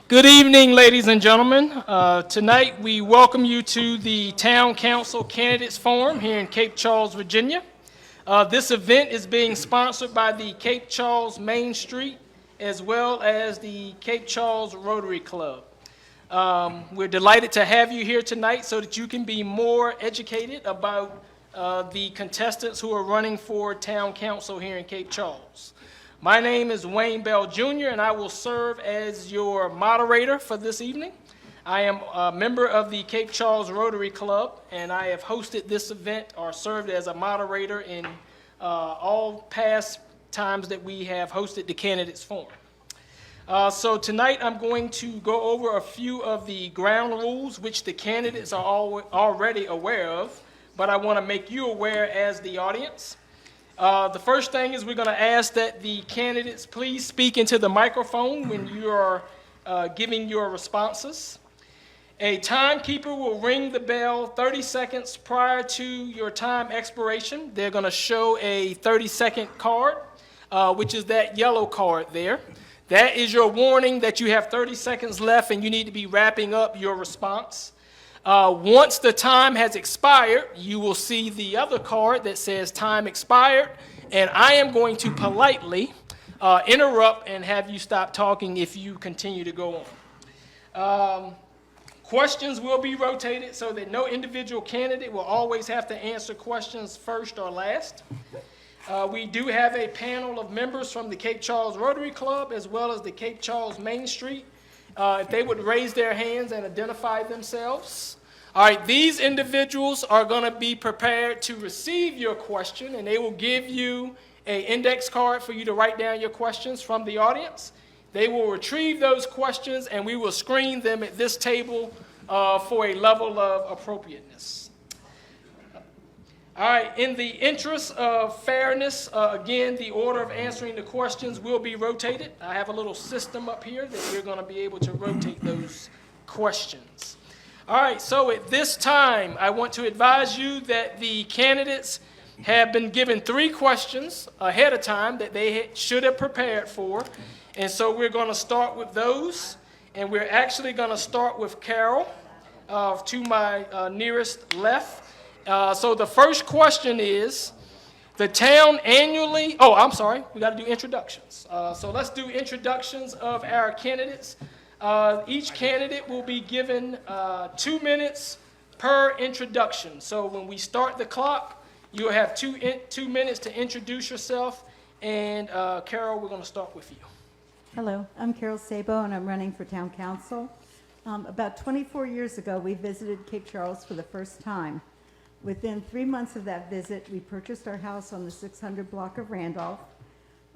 Good evening, ladies and gentlemen. Tonight we welcome you to the Town Council Candidates Forum here in Cape Charles, Virginia. This event is being sponsored by the Cape Charles Main Street as well as the Cape Charles Rotary Club. We're delighted to have you here tonight so that you can be more educated about the contestants who are running for Town Council here in Cape Charles. My name is Wayne Bell Jr., and I will serve as your moderator for this evening. I am a member of the Cape Charles Rotary Club, and I have hosted this event or served as a moderator in all past times that we have hosted the Candidates Forum. So tonight I'm going to go over a few of the ground rules which the candidates are already aware of, but I want to make you aware as the audience. The first thing is we're going to ask that the candidates please speak into the microphone when you are giving your responses. A timekeeper will ring the bell 30 seconds prior to your time expiration. They're going to show a 30-second card, which is that yellow card there. That is your warning that you have 30 seconds left and you need to be wrapping up your response. Once the time has expired, you will see the other card that says time expired, and I am going to politely interrupt and have you stop talking if you continue to go on. Questions will be rotated so that no individual candidate will always have to answer questions first or last. We do have a panel of members from the Cape Charles Rotary Club as well as the Cape Charles Main Street. If they would raise their hands and identify themselves. All right, these individuals are going to be prepared to receive your question, and they will give you an index card for you to write down your questions from the audience. They will retrieve those questions, and we will screen them at this table for a level of appropriateness. All right, in the interest of fairness, again, the order of answering the questions will be rotated. I have a little system up here that you're going to be able to rotate those questions. All right, so at this time, I want to advise you that the candidates have been given 3 questions ahead of time that they should have prepared for. And so we're going to start with those. And we're actually going to start with Carol to my nearest left. So the first question is, the town annually, we got to do introductions. So let's do introductions of our candidates. Each candidate will be given 2 minutes per introduction. So when we start the clock, you'll have 2 minutes to introduce yourself. And Carol, we're going to start with you. Hello, I'm Carol Sabo, and I'm running for town council. About 24 years ago, we visited Cape Charles for the first time. Within 3 months of that visit, we purchased our house on the 600 block of Randolph.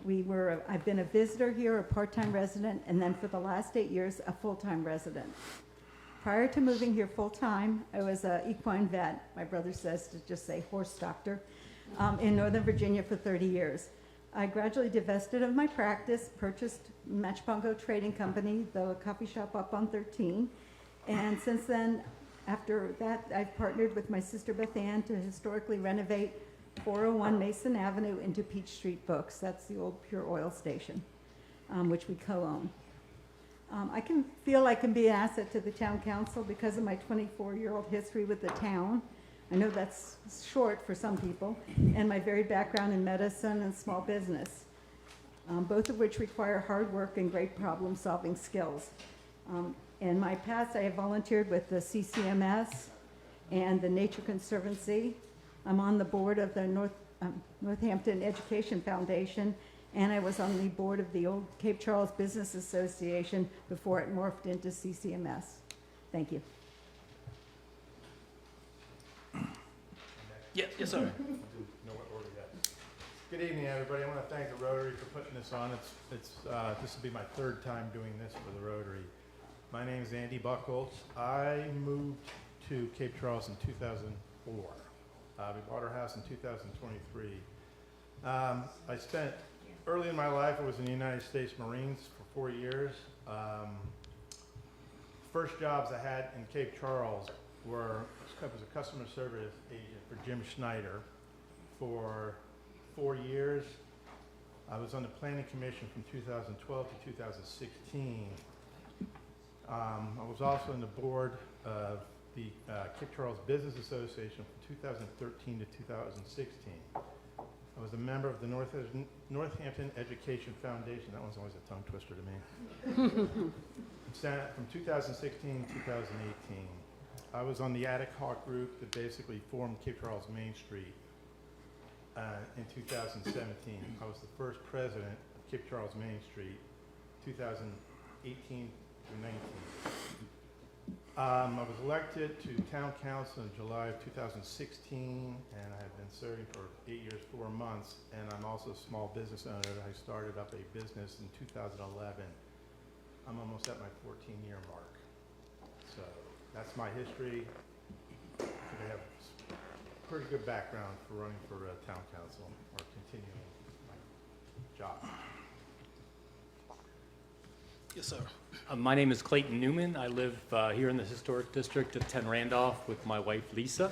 I've been a visitor here, a part-time resident, and then for the last 8 years, a full-time resident. Prior to moving here full-time, I was an equine vet, my brother says to just say horse doctor, in Northern Virginia for 30 years. I gradually divested of my practice, purchased Matchpongo Trading Company, the coffee shop up on 13, and since then, after that, I've partnered with my sister Beth Ann to historically renovate 401 Mason Avenue into Peach Street Books. That's the old Pure Oil station, which we co-own. I feel I can be an asset to the town council because of my 24-year-old history with the town. I know that's short for some people, and my varied background in medicine and small business, both of which require hard work and great problem-solving skills. In my past, I have volunteered with the CCMS and the Nature Conservancy. I'm on the board of the Northampton Education Foundation, and I was on the board of the old Cape Charles Business Association before it morphed into CCMS. Thank you. Yes, sir. Good evening, everybody. I want to thank the Rotary for putting this on. This will be my 3rd time doing this for the Rotary. My name is Andy Buckles. I moved to Cape Charles in 2004. We bought our house in 2023. I spent, early in my life, I was in the United States Marines for 4 years. First jobs I had in Cape Charles I was a customer service agent for Jim Schneider for 4 years. I was on the Planning Commission from 2012 to 2016. I was also on the board of the Cape Charles Business Association from 2013 to 2016. I was a member of the Northampton Education Foundation. That one's always a tongue twister to me. From 2016 to 2018. I was on the Attic Hawk group that basically formed Cape Charles Main Street in 2017. I was the first president of Cape Charles Main Street, 2018 to 19. I was elected to town council in July of 2016, and I have been serving for 8 years, 4 months, and I'm also a small business owner. I started up a business in 2011. I'm almost at my 14-year mark. So that's my history. I think I have a pretty good background for running for town council or continuing my job. Yes, sir. My name is Clayton Newman. I live here in the historic district of 10 Randolph with my wife Lisa.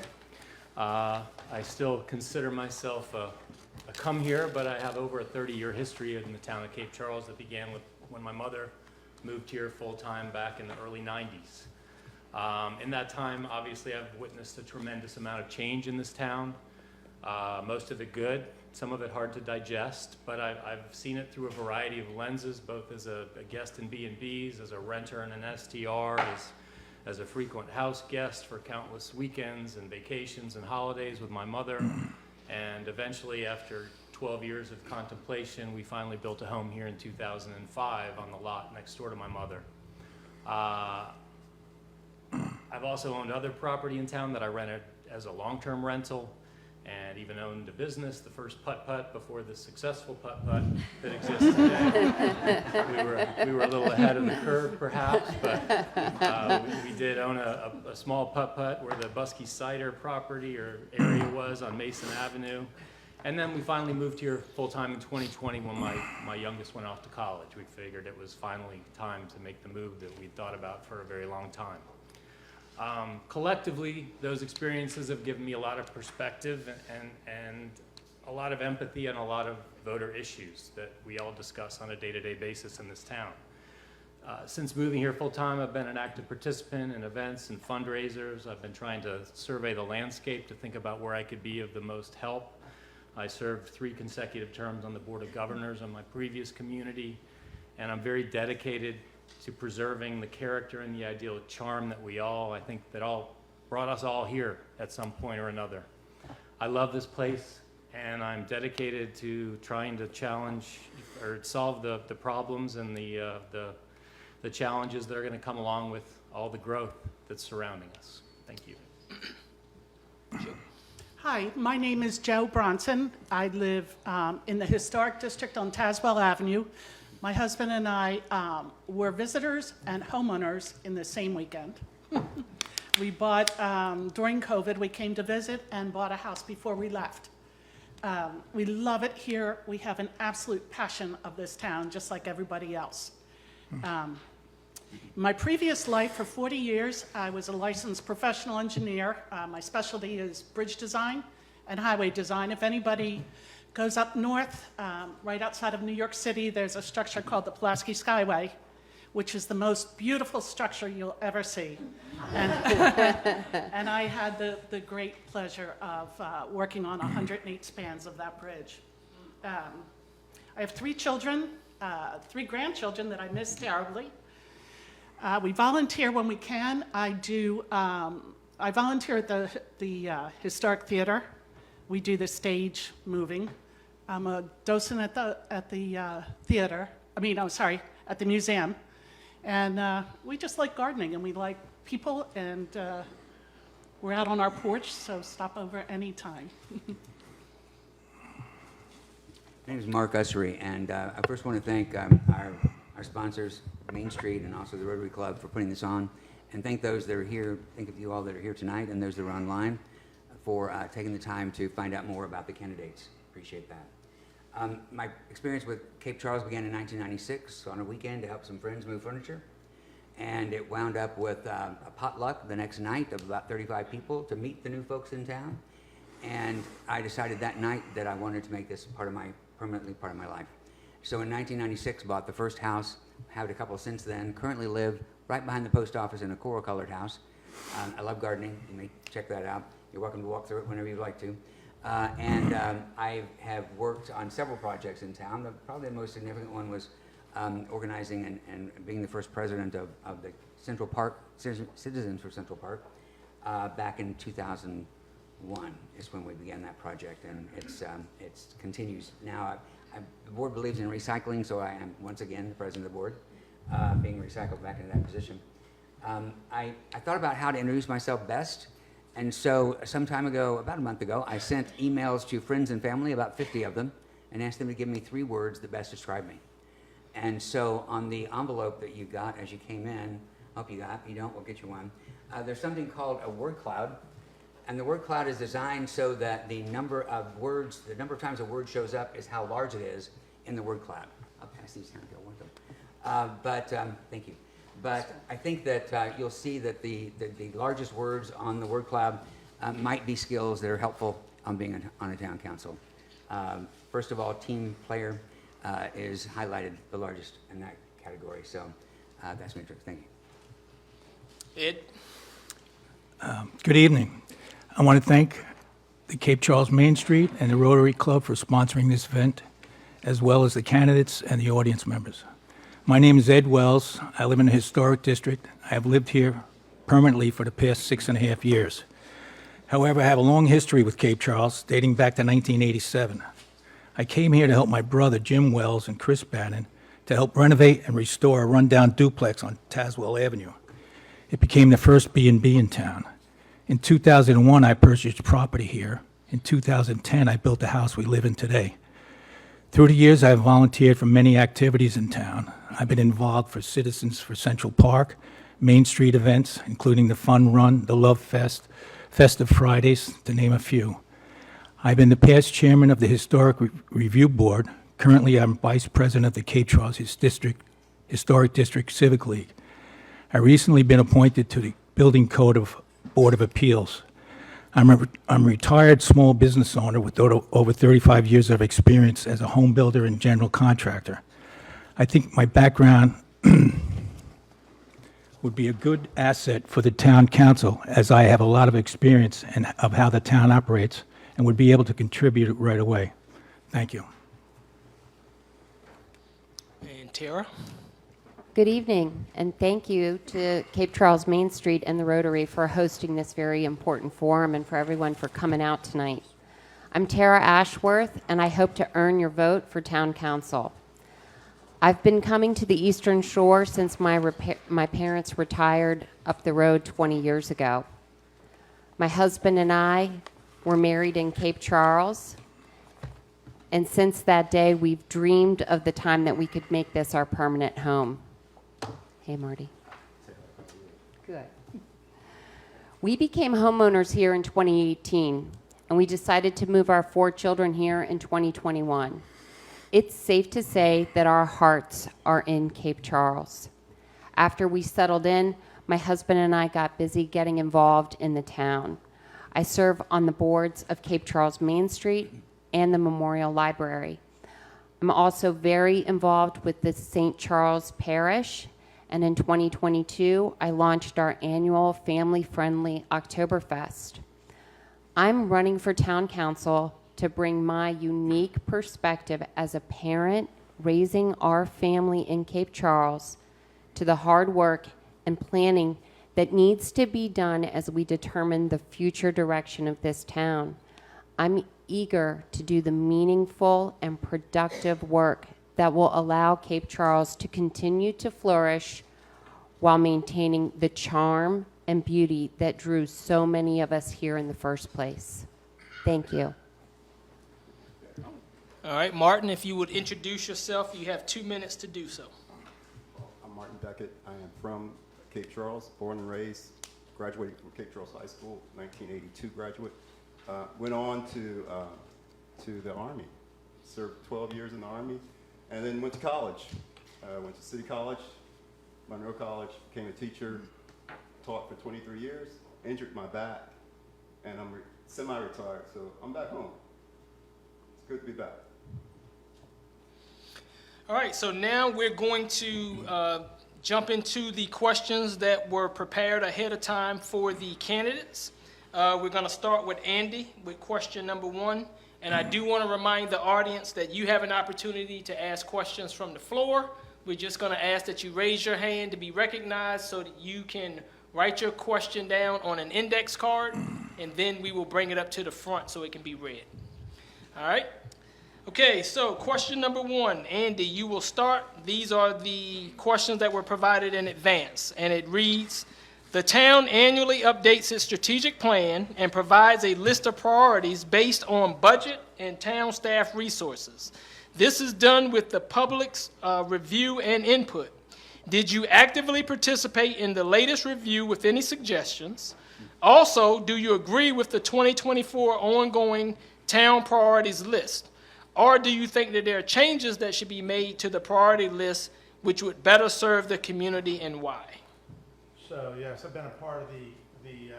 I still consider myself a come here, but I have over a 30-year history in the town of Cape Charles that began with when my mother moved here full-time back in the early 90s. In that time, obviously, I've witnessed a tremendous amount of change in this town, most of it good, some of it hard to digest, but I've seen it through a variety of lenses, both as a guest in B&Bs, as a renter in an STR, as a frequent house guest for countless weekends and vacations and holidays with my mother. And eventually, after 12 years of contemplation, we finally built a home here in 2005 on the lot next door to my mother. I've also owned other property in town that I rented as a long-term rental, and even owned a business, the first putt-putt before the successful putt-putt that exists today. We were a little ahead of the curve, perhaps, but we did own a small putt-putt where the Buskey Cider property or area was on Mason Avenue. And then we finally moved here full-time in 2020 when my youngest went off to college. We figured it was finally time to make the move that we'd thought about for a very long time. Collectively, those experiences have given me a lot of perspective and a lot of empathy on a lot of voter issues that we all discuss on a day-to-day basis in this town. Since moving here full-time, I've been an active participant in events and fundraisers. I've been trying to survey the landscape to think about where I could be of the most help. I served 3 consecutive terms on the Board of Governors on my previous community, and I'm very dedicated to preserving the character and the ideal charm that I think that all brought us all here at some point or another. I love this place, and I'm dedicated to trying to challenge or solve the problems and the challenges that are going to come along with all the growth that's surrounding us. Thank you. Hi, my name is Jo Bronson. I live in the historic district on Tazewell Avenue. My husband and I were visitors and homeowners in the same weekend. We bought, during COVID, we came to visit and bought a house before we left. We love it here. We have an absolute passion of this town, just like everybody else. My previous life, for 40 years, I was a licensed professional engineer. My specialty is bridge design and highway design. If anybody goes up north, right outside of New York City, there's a structure called the Pulaski Skyway, which is the most beautiful structure you'll ever see. And I had the great pleasure of working on 108 spans of that bridge. I have 3 children, 3 grandchildren that I miss terribly. We volunteer when we can. I volunteer at the Historic Theater. We do the stage moving. I'm a docent at the theater. At the museum. And we just like gardening, and we like people, and we're out on our porch, so stop over anytime. My name is Mark Ussery, and I first want to thank our sponsors, Main Street, and also the Rotary Club for putting this on, and thank those that are here, think of you all that are here tonight, and those that are online, for taking the time to find out more about the candidates. Appreciate that. My experience with Cape Charles began in 1996 on a weekend to help some friends move furniture, and it wound up with a potluck the next night of about 35 people to meet the new folks in town, and I decided that night that I wanted to make this permanently part of my life. So in 1996, bought the first house, had a couple since then, currently live right behind the post office in a coral-colored house. I love gardening. You may check that out. You're welcome to walk through it whenever you'd like to. I have worked on several projects in town. Probably the most significant one was organizing and being the first president of the Central Park, Citizens for Central Park, back in 2001 is when we began that project, and it continues now. The board believes in recycling, so I am once again the president of the board, being recycled back into that position. I thought about how to introduce myself best, and so some time ago, about a month ago, I sent emails to friends and family, about 50 of them, and asked them to give me 3 words that best describe me. And so on the envelope that you got as you came in, hope you got, if you don't, we'll get you one, there's something called a word cloud. And the word cloud is designed so that the number of words, the number of times a word shows up is how large it is in the word cloud. I'll pass these down if you want them. Thank you. But I think that you'll see that the largest words on the word cloud might be skills that are helpful on being on a town council. First of all, team player is highlighted the largest in that category. So that's my trick. Thank you. Ed? Good evening. I want to thank the Cape Charles Main Street and the Rotary Club for sponsoring this event, as well as the candidates and the audience members. My name is Ed Wells. I live in the historic district. I have lived here permanently for the past 6.5 years. However, I have a long history with Cape Charles, dating back to 1987. I came here to help my brother, Jim Wells, and Chris Bannon to help renovate and restore a rundown duplex on Tazewell Avenue. It became the first B&B in town. In 2001, I purchased property here. In 2010, I built the house we live in today. Through the years, I have volunteered for many activities in town. I've been involved for Citizens for Central Park, Main Street events, including the Fun Run, the Love Fest, Festive Fridays, to name a few. I've been the past chairman of the Historic Review Board. Currently, I'm vice president of the Cape Charles Historic District Civic League. I've recently been appointed to the Building Code of Board of Appeals. I'm a retired small business owner with over 35 years of experience as a home builder and general contractor. I think my background would be a good asset for the town council, as I have a lot of experience of how the town operates and would be able to contribute right away. Thank you. And Tara? Good evening, and thank you to Cape Charles Main Street and the Rotary for hosting this very important forum and for everyone for coming out tonight. I'm Tara Ashworth, and I hope to earn your vote for Town Council. I've been coming to the Eastern Shore since my parents retired up the road 20 years ago. My husband and I were married in Cape Charles, and since that day, we've dreamed of the time that we could make this our permanent home. Hey, Marty. Good. We became homeowners here in 2018, and we decided to move our 4 children here in 2021. It's safe to say that our hearts are in Cape Charles. After we settled in, my husband and I got busy getting involved in the town. I serve on the boards of Cape Charles Main Street and the Memorial Library. I'm also very involved with the St. Charles Parish, and in 2022, I launched our annual family-friendly Oktoberfest. I'm running for town council to bring my unique perspective as a parent raising our family in Cape Charles to the hard work and planning that needs to be done as we determine the future direction of this town. I'm eager to do the meaningful and productive work that will allow Cape Charles to continue to flourish while maintaining the charm and beauty that drew so many of us here in the first place. Thank you. All right, Martin, if you would introduce yourself, you have 2 minutes to do so. I'm Martin Beckett. I am from Cape Charles, born and raised, graduated from Cape Charles High School, 1982 graduate. Went on to the Army, served 12 years in the Army, and then went to college. Went to City College, Monroe College, became a teacher, taught for 23 years, injured my back, and I'm semi-retired, so I'm back home. It's good to be back. All right, so now we're going to jump into the questions that were prepared ahead of time for the candidates. We're going to start with Andy with question number 1. And I do want to remind the audience that you have an opportunity to ask questions from the floor. We're just going to ask that you raise your hand to be recognized so that you can write your question down on an index card, and then we will bring it up to the front so it can be read. All right? Okay, so question number 1, Andy, you will start. These are the questions that were provided in advance, and it reads, the town annually updates its strategic plan and provides a list of priorities based on budget and town staff resources. This is done with the public's review and input. Did you actively participate in the latest review with any suggestions? Also, do you agree with the 2024 ongoing town priorities list? Or do you think that there are changes that should be made to the priority list which would better serve the community, and why? So, yes, I've been a part of the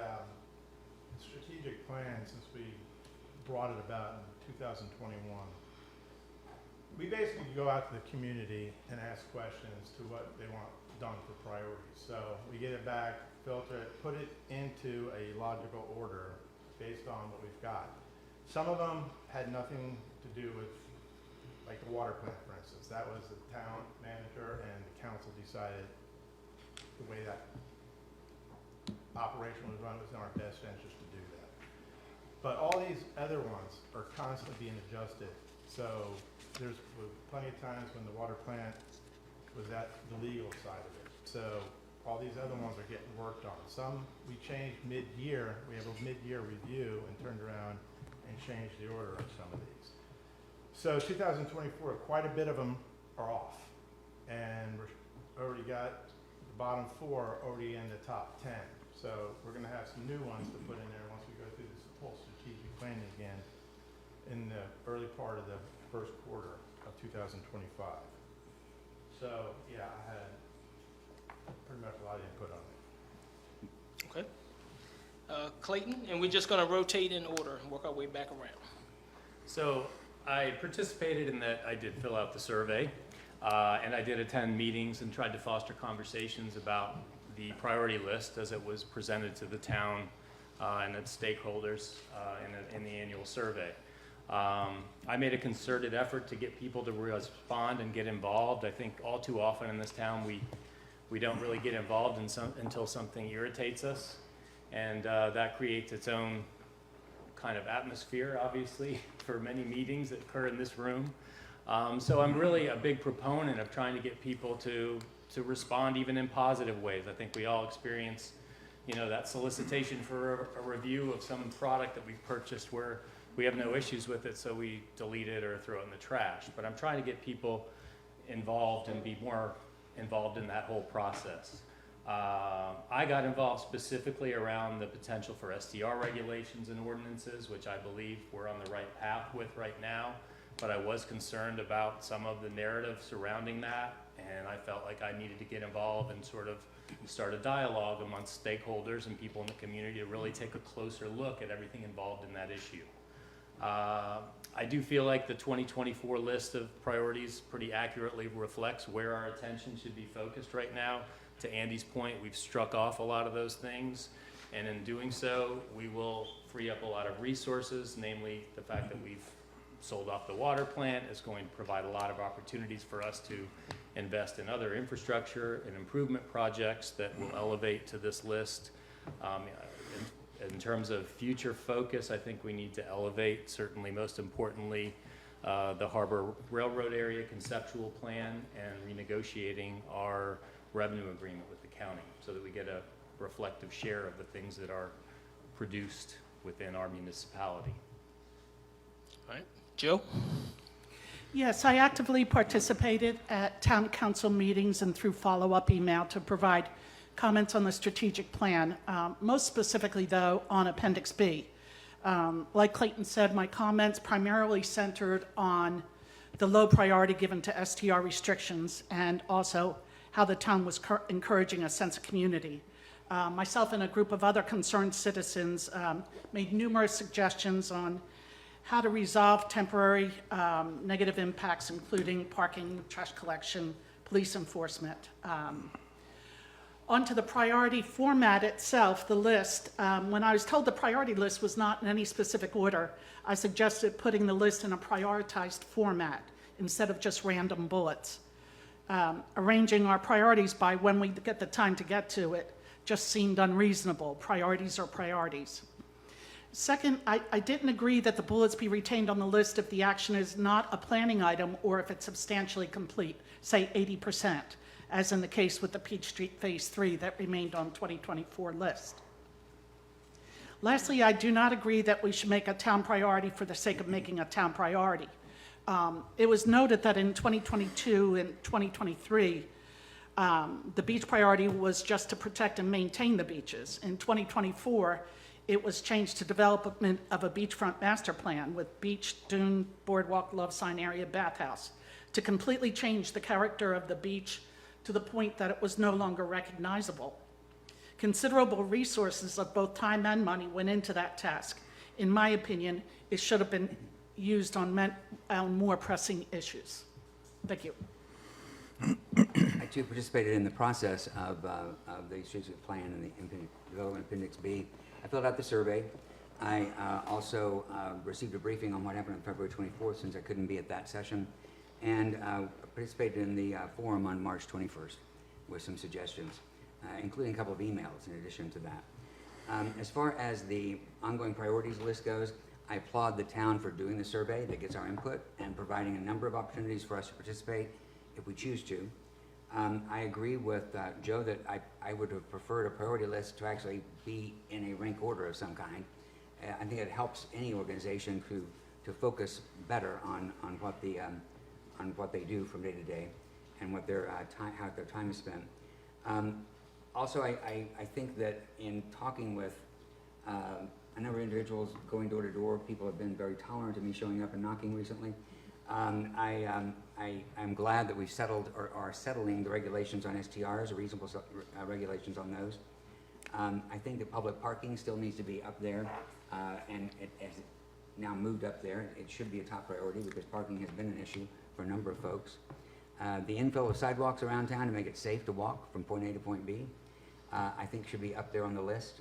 strategic plan since we brought it about in 2021. We basically go out to the community and ask questions to what they want done for priorities. So we get it back, filter it, put it into a logical order based on what we've got. Some of them had nothing to do with, like the water plant, for instance. That was the town manager and the council decided the way that operation was run was in our best interest to do that. But all these other ones are constantly being adjusted. So there's plenty of times when the water plant was at the legal side of it. So all these other ones are getting worked on. Some we changed mid-year. We have a mid-year review and turned around and changed the order of some of these. So 2024, quite a bit of them are off. And we're already got the bottom 4 already in the top 10. So we're going to have some new ones to put in there once we go through this whole strategic planning again in the early part of the first quarter of 2025. So yeah, I had pretty much a lot of input on it. Okay. Clayton, and we're just going to rotate in order and work our way back around. So I participated in that. I did fill out the survey, and I did attend meetings and tried to foster conversations about the priority list as it was presented to the town and its stakeholders in the annual survey. I made a concerted effort to get people to respond and get involved. I think all too often in this town we don't really get involved until something irritates us, and that creates its own kind of atmosphere, obviously, for many meetings that occur in this room. So I'm really a big proponent of trying to get people to respond even in positive ways. I think we all experience, that solicitation for a review of some product that we've purchased where we have no issues with it, so we delete it or throw it in the trash. But I'm trying to get people involved and be more involved in that whole process. I got involved specifically around the potential for SDR regulations and ordinances, which I believe we're on the right path with right now. But I was concerned about some of the narrative surrounding that, and I felt like I needed to get involved and sort of start a dialogue amongst stakeholders and people in the community to really take a closer look at everything involved in that issue. I do feel like the 2024 list of priorities pretty accurately reflects where our attention should be focused right now. To Andy's point, we've struck off a lot of those things, and in doing so, we will free up a lot of resources, namely the fact that we've sold off the water plant is going to provide a lot of opportunities for us to invest in other infrastructure and improvement projects that will elevate to this list. In terms of future focus, I think we need to elevate, certainly most importantly, the Harbor Railroad Area conceptual plan and renegotiating our revenue agreement with the county so that we get a reflective share of the things that are produced within our municipality. All right. Joe? Yes, I actively participated at town council meetings and through follow-up email to provide comments on the strategic plan, most specifically, though, on Appendix B. Like Clayton said, my comments primarily centered on the low priority given to STR restrictions and also how the town was encouraging a sense of community. Myself and a group of other concerned citizens made numerous suggestions on how to resolve temporary negative impacts, including parking, trash collection, police enforcement. Onto the priority format itself, the list. When I was told the priority list was not in any specific order, I suggested putting the list in a prioritized format instead of just random bullets. Arranging our priorities by when we get the time to get to it just seemed unreasonable. Priorities are priorities. Second, I didn't agree that the bullets be retained on the list if the action is not a planning item or if it's substantially complete, say 80%, as in the case with the Peach Street Phase 3 that remained on 2024 list. Lastly, I do not agree that we should make a town priority for the sake of making a town priority. It was noted that in 2022 and 2023, the beach priority was just to protect and maintain the beaches. In 2024, it was changed to development of a beachfront master plan with beach, dune, boardwalk, love sign area, bathhouse, to completely change the character of the beach to the point that it was no longer recognizable. Considerable resources of both time and money went into that task. In my opinion, it should have been used on more pressing issues. Thank you. I too participated in the process of the strategic plan and the development appendix B. I filled out the survey. I also received a briefing on what happened on February 24th since I couldn't be at that session, and participated in the forum on March 21st with some suggestions, including a couple of emails in addition to that. As far as the ongoing priorities list goes, I applaud the town for doing the survey that gets our input and providing a number of opportunities for us to participate if we choose to. I agree with Joe that I would have preferred a priority list to actually be in a rank order of some kind. I think it helps any organization to focus better on what they do from day to day and what their how their time is spent. Also, I think that in talking with a number of individuals going door to door, people have been very tolerant of me showing up and knocking recently. I'm glad that we've settled or are settling the regulations on STRs, or reasonable regulations on those. I think that public parking still needs to be up there, and it has now moved up there. It should be a top priority because parking has been an issue for a number of folks. The infill of sidewalks around town to make it safe to walk from point A to point B, I think should be up there on the list.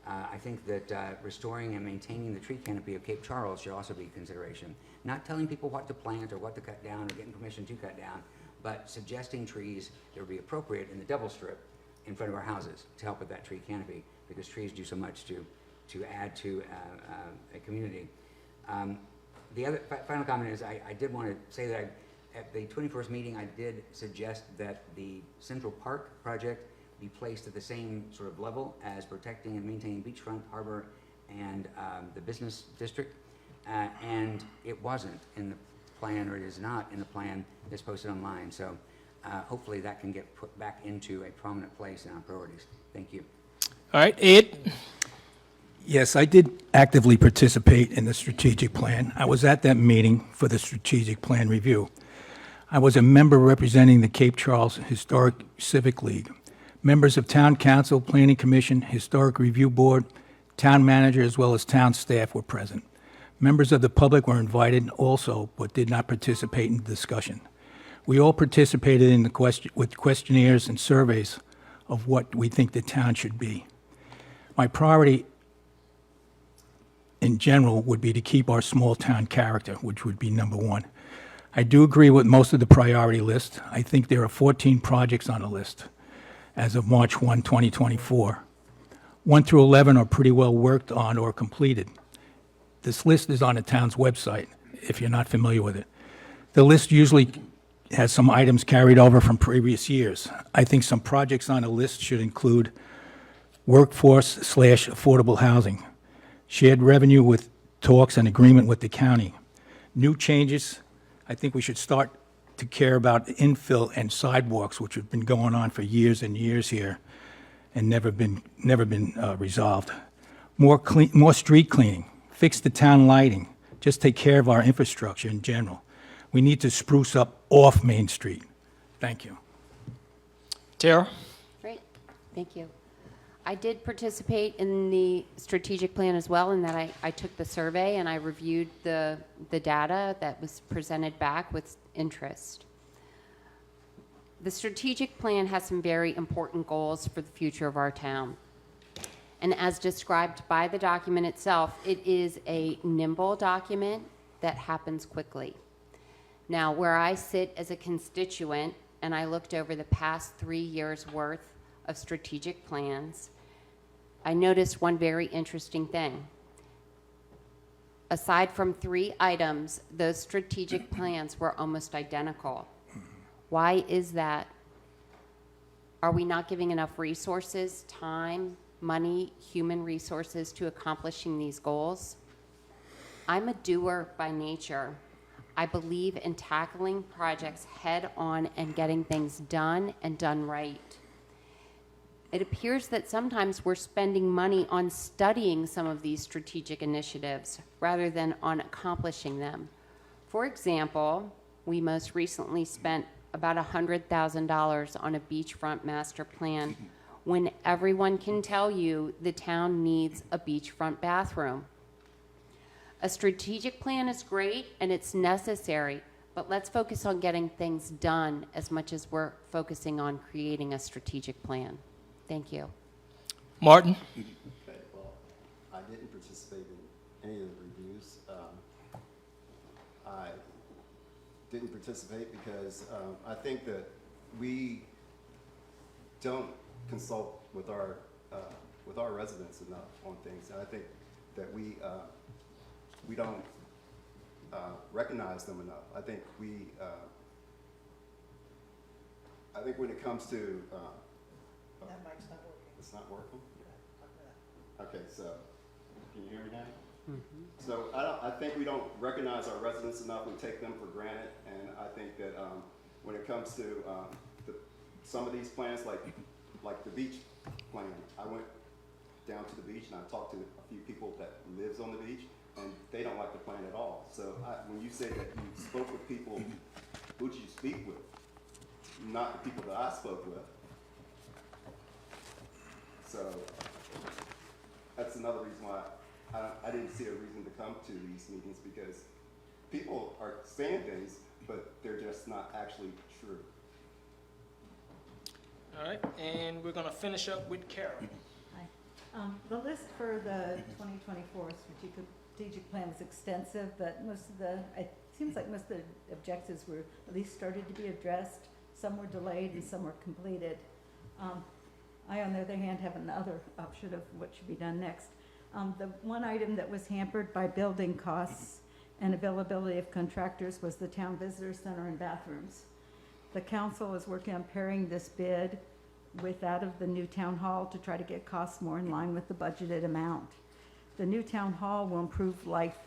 I think that restoring and maintaining the tree canopy of Cape Charles should also be a consideration. Not telling people what to plant or what to cut down or getting permission to cut down, but suggesting trees that would be appropriate in the double strip in front of our houses to help with that tree canopy, because trees do so much to add to a community. The other final comment is I did want to say that at the 21st meeting I did suggest that the Central Park project be placed at the same sort of level as protecting and maintaining beachfront, harbor, and the business district. And it wasn't in the plan, or it is not in the plan that's posted online. So hopefully that can get put back into a prominent place in our priorities. Thank you. All right, Ed? Yes, I did actively participate in the strategic plan. I was at that meeting for the strategic plan review. I was a member representing the Cape Charles Historic Civic League. Members of Town Council, Planning Commission, Historic Review Board, Town Manager, as well as town staff were present. Members of the public were invited also, but did not participate in the discussion. We all participated in with questionnaires and surveys of what we think the town should be. My priority in general would be to keep our small town character, which would be number one. I do agree with most of the priority list. I think there are 14 projects on the list as of March 1, 2024. 1 through 11 are pretty well worked on or completed. This list is on the town's website, if you're not familiar with it. The list usually has some items carried over from previous years. I think some projects on the list should include workforce/affordable housing, shared revenue with talks and agreement with the county. New changes, I think we should start to care about infill and sidewalks, which have been going on for years and years here and never been resolved. More street cleaning, fix the town lighting, just take care of our infrastructure in general. We need to spruce up off Main Street. Thank you. Tara? Great, thank you. I did participate in the strategic plan as well, in that I took the survey and I reviewed the data that was presented back with interest. The strategic plan has some very important goals for the future of our town. And as described by the document itself, it is a nimble document that happens quickly. Now, where I sit as a constituent, and I looked over the past 3 years' worth of strategic plans, I noticed one very interesting thing. Aside from 3 items, those strategic plans were almost identical. Why is that? Are we not giving enough resources, time, money, human resources to accomplishing these goals? I'm a doer by nature. I believe in tackling projects head on and getting things done and done right. It appears that sometimes we're spending money on studying some of these strategic initiatives rather than on accomplishing them. For example, we most recently spent about $100,000 on a beachfront master plan when everyone can tell you the town needs a beachfront bathroom. A strategic plan is great and it's necessary, but let's focus on getting things done as much as we're focusing on creating a strategic plan. Thank you. Martin? Okay, well, I didn't participate in any of the reviews. I didn't participate because I think that we don't consult with our residents enough on things, and I think that we don't recognize them enough. I think when it comes to That mic's not working. it's not working. Okay, so can you hear me now? So I think we don't recognize our residents enough. We take them for granted, and I think that when it comes to some of these plans, like the beach plan, I went down to the beach and I talked to a few people that lives on the beach, and they don't like the plan at all. So when you say that you spoke with people, who did you speak with? Not the people that I spoke with. So that's another reason why I didn't see a reason to come to these meetings, because people are saying things, but they're just not actually true. All right, and we're going to finish up with Carol. Hi. The list for the 2024 strategic plan was extensive, but it seems like most of the objectives were at least started to be addressed. Some were delayed and some were completed. I, on the other hand, have another option of what should be done next. The one item that was hampered by building costs and availability of contractors was the town visitor center and bathrooms. The council is working on pairing this bid with that of the new town hall to try to get costs more in line with the budgeted amount. The new town hall will improve life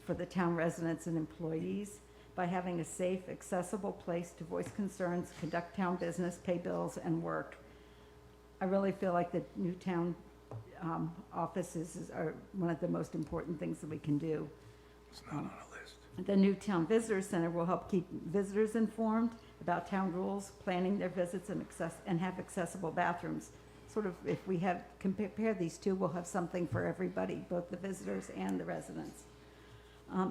for the town residents and employees by having a safe, accessible place to voice concerns, conduct town business, pay bills, and work. I really feel like the new town offices are one of the most important things that we can do. It's not on the list. The new town visitor center will help keep visitors informed about town rules, planning their visits, and have accessible bathrooms. Sort of, if we compare these two, we'll have something for everybody, both the visitors and the residents.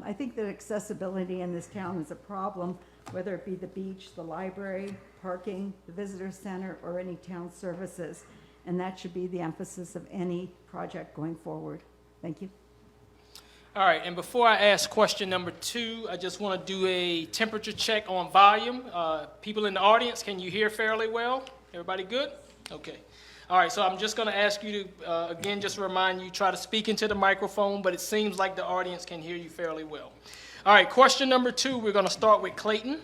I think that accessibility in this town is a problem, whether it be the beach, the library, parking, the visitor center, or any town services. And that should be the emphasis of any project going forward. Thank you. All right, and before I ask question number 2, I just want to do a temperature check on volume. People in the audience, can you hear fairly well? Everybody good? Okay. All right, so I'm just going to ask you to, again, just remind you, try to speak into the microphone, but it seems like the audience can hear you fairly well. All right, question number 2, we're going to start with Clayton.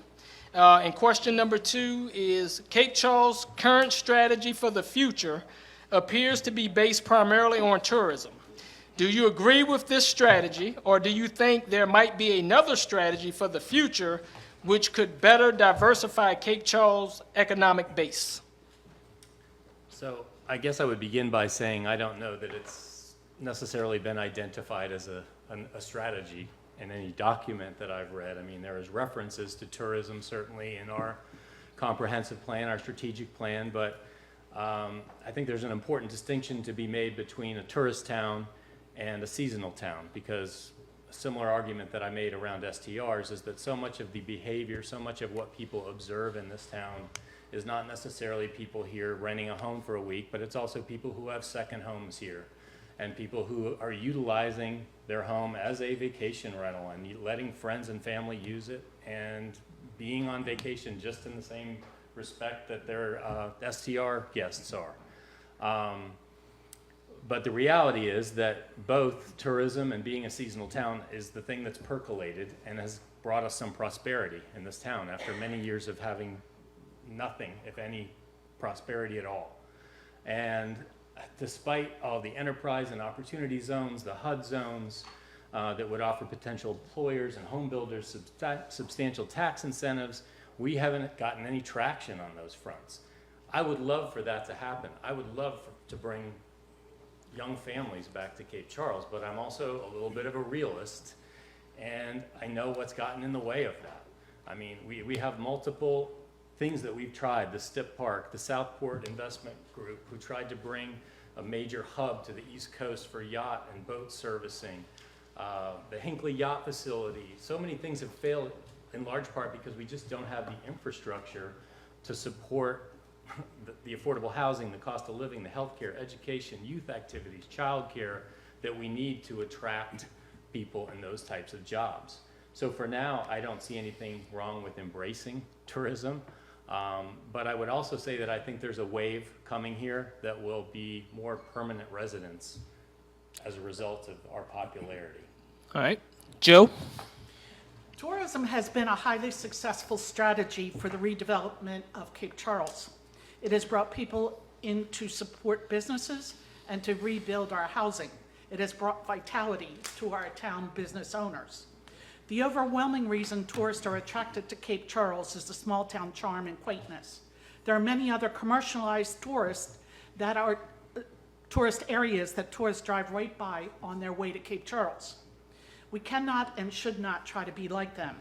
And question number 2 is, Cape Charles' current strategy for the future appears to be based primarily on tourism. Do you agree with this strategy, or do you think there might be another strategy for the future which could better diversify Cape Charles' economic base? So I guess I would begin by saying I don't know that it's necessarily been identified as a strategy in any document that I've read. I mean, there is references to tourism certainly in our comprehensive plan, our strategic plan, but I think there's an important distinction to be made between a tourist town and a seasonal town, because similar argument that I made around STRs is that so much of the behavior, so much of what people observe in this town is not necessarily people here renting a home for a week, but it's also people who have second homes here and people who are utilizing their home as a vacation rental and letting friends and family use it and being on vacation just in the same respect that their STR guests are. But the reality is that both tourism and being a seasonal town is the thing that's percolated and has brought us some prosperity in this town after many years of having nothing, if any, prosperity at all. And despite all the enterprise and opportunity zones, the HUD zones that would offer potential employers and home builders substantial tax incentives, we haven't gotten any traction on those fronts. I would love for that to happen. I would love to bring young families back to Cape Charles, but I'm also a little bit of a realist, and I know what's gotten in the way of that. I mean, we have multiple things that we've tried, the Stip Park, the Southport Investment Group, who tried to bring a major hub to the East Coast for yacht and boat servicing, the Hinckley Yacht Facility. So many things have failed in large part because we just don't have the infrastructure to support the affordable housing, the cost of living, the healthcare, education, youth activities, childcare that we need to attract people in those types of jobs. So for now, I don't see anything wrong with embracing tourism, but I would also say that I think there's a wave coming here that will be more permanent residents as a result of our popularity. All right. Joe? Tourism has been a highly successful strategy for the redevelopment of Cape Charles. It has brought people in to support businesses and to rebuild our housing. It has brought vitality to our town business owners. The overwhelming reason tourists are attracted to Cape Charles is the small town charm and quaintness. There are many other commercialized tourist areas that tourists drive right by on their way to Cape Charles. We cannot and should not try to be like them.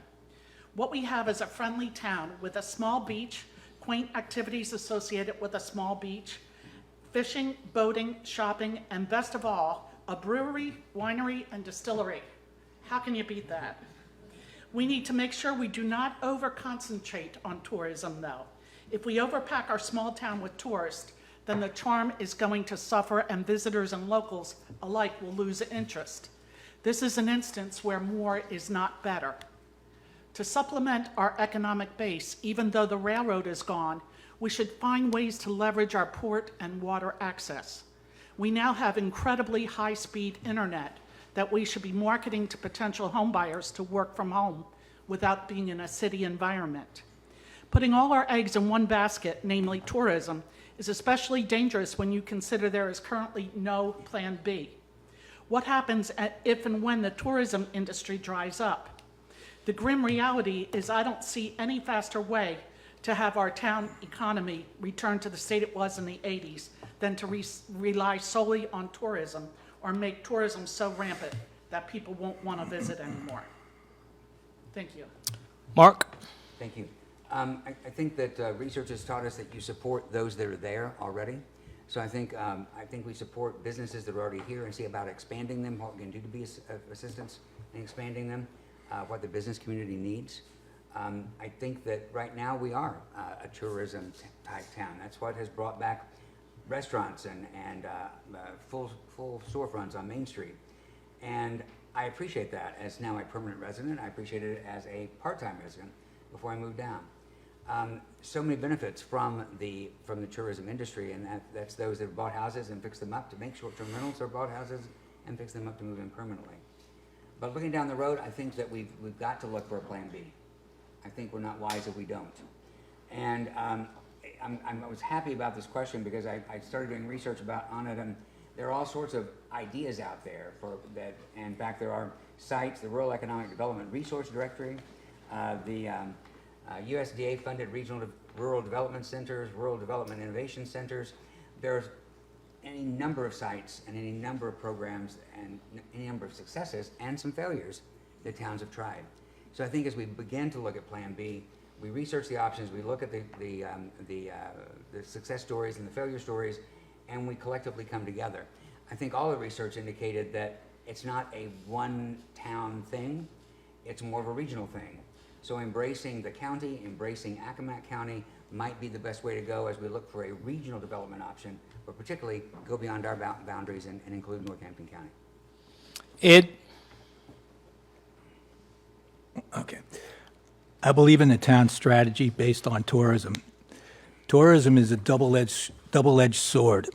What we have is a friendly town with a small beach, quaint activities associated with a small beach, fishing, boating, shopping, and best of all, a brewery, winery, and distillery. How can you beat that? We need to make sure we do not over-concentrate on tourism, though. If we overpack our small town with tourists, then the charm is going to suffer and visitors and locals alike will lose interest. This is an instance where more is not better. To supplement our economic base, even though the railroad is gone, we should find ways to leverage our port and water access. We now have incredibly high-speed internet that we should be marketing to potential homebuyers to work from home without being in a city environment. Putting all our eggs in one basket, namely tourism, is especially dangerous when you consider there is currently no plan B. What happens if and when the tourism industry dries up? The grim reality is I don't see any faster way to have our town economy return to the state it was in the 80s than to rely solely on tourism or make tourism so rampant that people won't want to visit anymore. Thank you. Mark? Thank you. I think that research has taught us that you support those that are there already. So I think we support businesses that are already here and see about expanding them, what we can do to be assistance in expanding them, what the business community needs. I think that right now we are a tourism type town. That's what has brought back restaurants and full storefronts on Main Street. And I appreciate that as now a permanent resident. I appreciate it as a part-time resident before I moved down. So many benefits from the tourism industry, and that's those that have bought houses and fixed them up to make short-term rentals, or bought houses and fixed them up to move in permanently. But looking down the road, I think that we've got to look for a plan B. I think we're not wise if we don't. And I was happy about this question because I started doing research on it, and there are all sorts of ideas out there for that. In fact, there are sites, the Rural Economic Development Resource Directory, the USDA-funded rural development centers, rural development innovation centers. There's any number of sites and any number of programs and any number of successes and some failures that towns have tried. So I think as we begin to look at Plan B, we research the options, we look at the success stories and the failure stories, and we collectively come together. I think all the research indicated that it's not a one-town thing, it's more of a regional thing. So embracing the county, embracing Accomack County might be the best way to go as we look for a regional development option, but particularly go beyond our boundaries and include Northampton County. Ed? Okay. I believe in the town's strategy based on tourism. Tourism is a double-edged sword.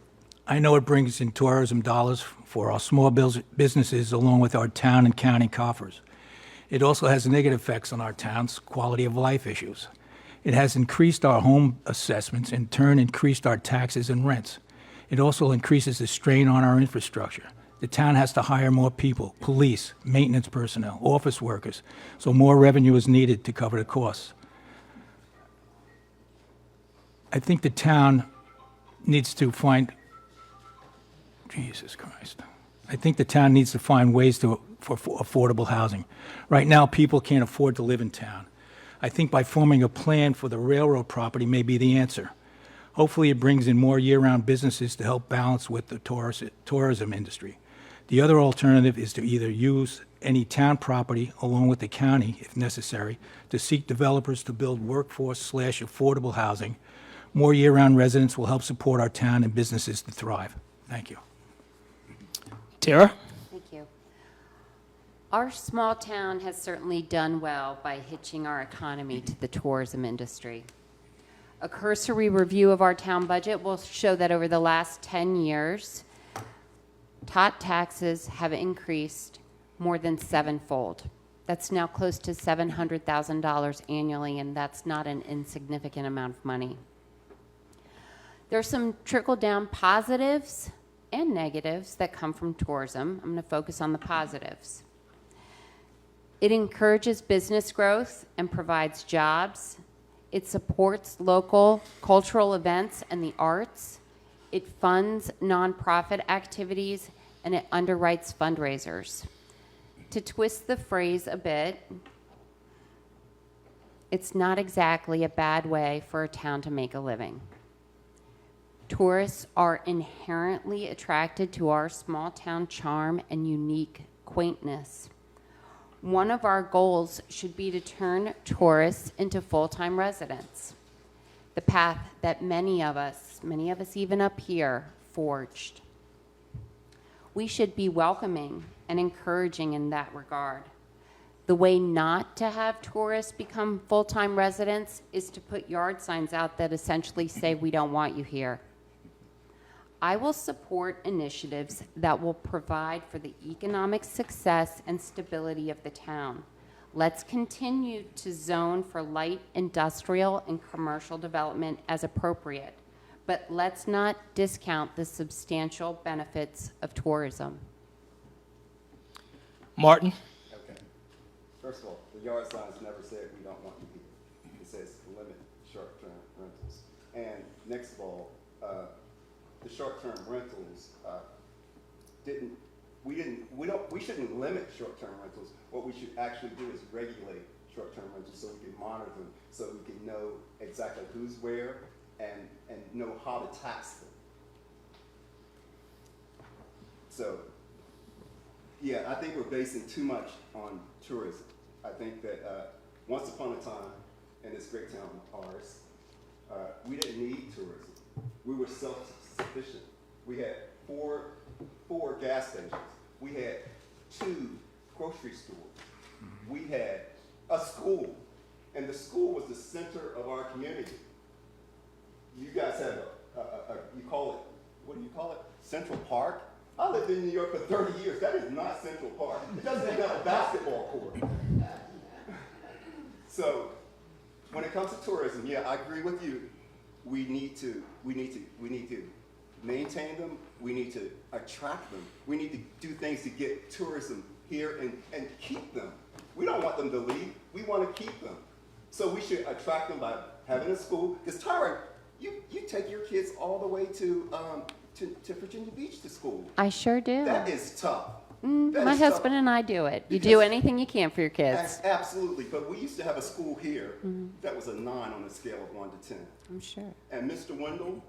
I know it brings in tourism dollars for our small businesses along with our town and county coffers. It also has negative effects on our town's quality of life issues. It has increased our home assessments, in turn increased our taxes and rents. It also increases the strain on our infrastructure. The town has to hire more people, police, maintenance personnel, office workers, so more revenue is needed to cover the costs. I think the town needs to find, Jesus Christ. I think the town needs to find ways for affordable housing. Right now, people can't afford to live in town. I think by forming a plan for the railroad property may be the answer. Hopefully, it brings in more year-round businesses to help balance with the tourism industry. The other alternative is to either use any town property along with the county, if necessary, to seek developers to build workforce/affordable housing. More year-round residents will help support our town and businesses to thrive. Thank you. Tara? Thank you. Our small town has certainly done well by hitching our economy to the tourism industry. A cursory review of our town budget will show that over the last 10 years, tot taxes have increased more than sevenfold. That's now close to $700,000 annually, and that's not an insignificant amount of money. There's some trickle-down positives and negatives that come from tourism. I'm going to focus on the positives. It encourages business growth and provides jobs. It supports local cultural events and the arts. It funds nonprofit activities, and it underwrites fundraisers. To twist the phrase a bit, it's not exactly a bad way for a town to make a living. Tourists are inherently attracted to our small town charm and unique quaintness. One of our goals should be to turn tourists into full-time residents, the path that many of us even up here, forged. We should be welcoming and encouraging in that regard. The way not to have tourists become full-time residents is to put yard signs out that essentially say, "We don't want you here." I will support initiatives that will provide for the economic success and stability of the town. Let's continue to zone for light industrial and commercial development as appropriate, but let's not discount the substantial benefits of tourism. Martin? Okay. First of all, the yard signs never said we don't want you here. It says limit short-term rentals. And next of all, the short-term rentals we shouldn't limit short-term rentals. What we should actually do is regulate short-term rentals so we can monitor them, so we can know exactly who's where and know how to tax them. So, yeah, I think we're basing too much on tourism. I think that once upon a time in this great town of ours, we didn't need tourism. We were self-sufficient. We had four gas stations. We had 2 grocery stores. We had a school, and the school was the center of our community. You guys have you call it, what do you call it? Central Park? I lived in New York for 30 years. That is not Central Park. It doesn't even have a basketball court. So, when it comes to tourism, yeah, I agree with you. We need to maintain them. We need to attract them. We need to do things to get tourism here and keep them. We don't want them to leave. We want to keep them. So we should attract them by having a school. Because Tyra, you take your kids all the way to Virginia Beach to school. I sure do. That is tough. My husband and I do it. You do anything you can for your kids. Absolutely. But we used to have a school here that was a 9 on a scale of 1 to 10. I'm sure. And Mr. Wendell,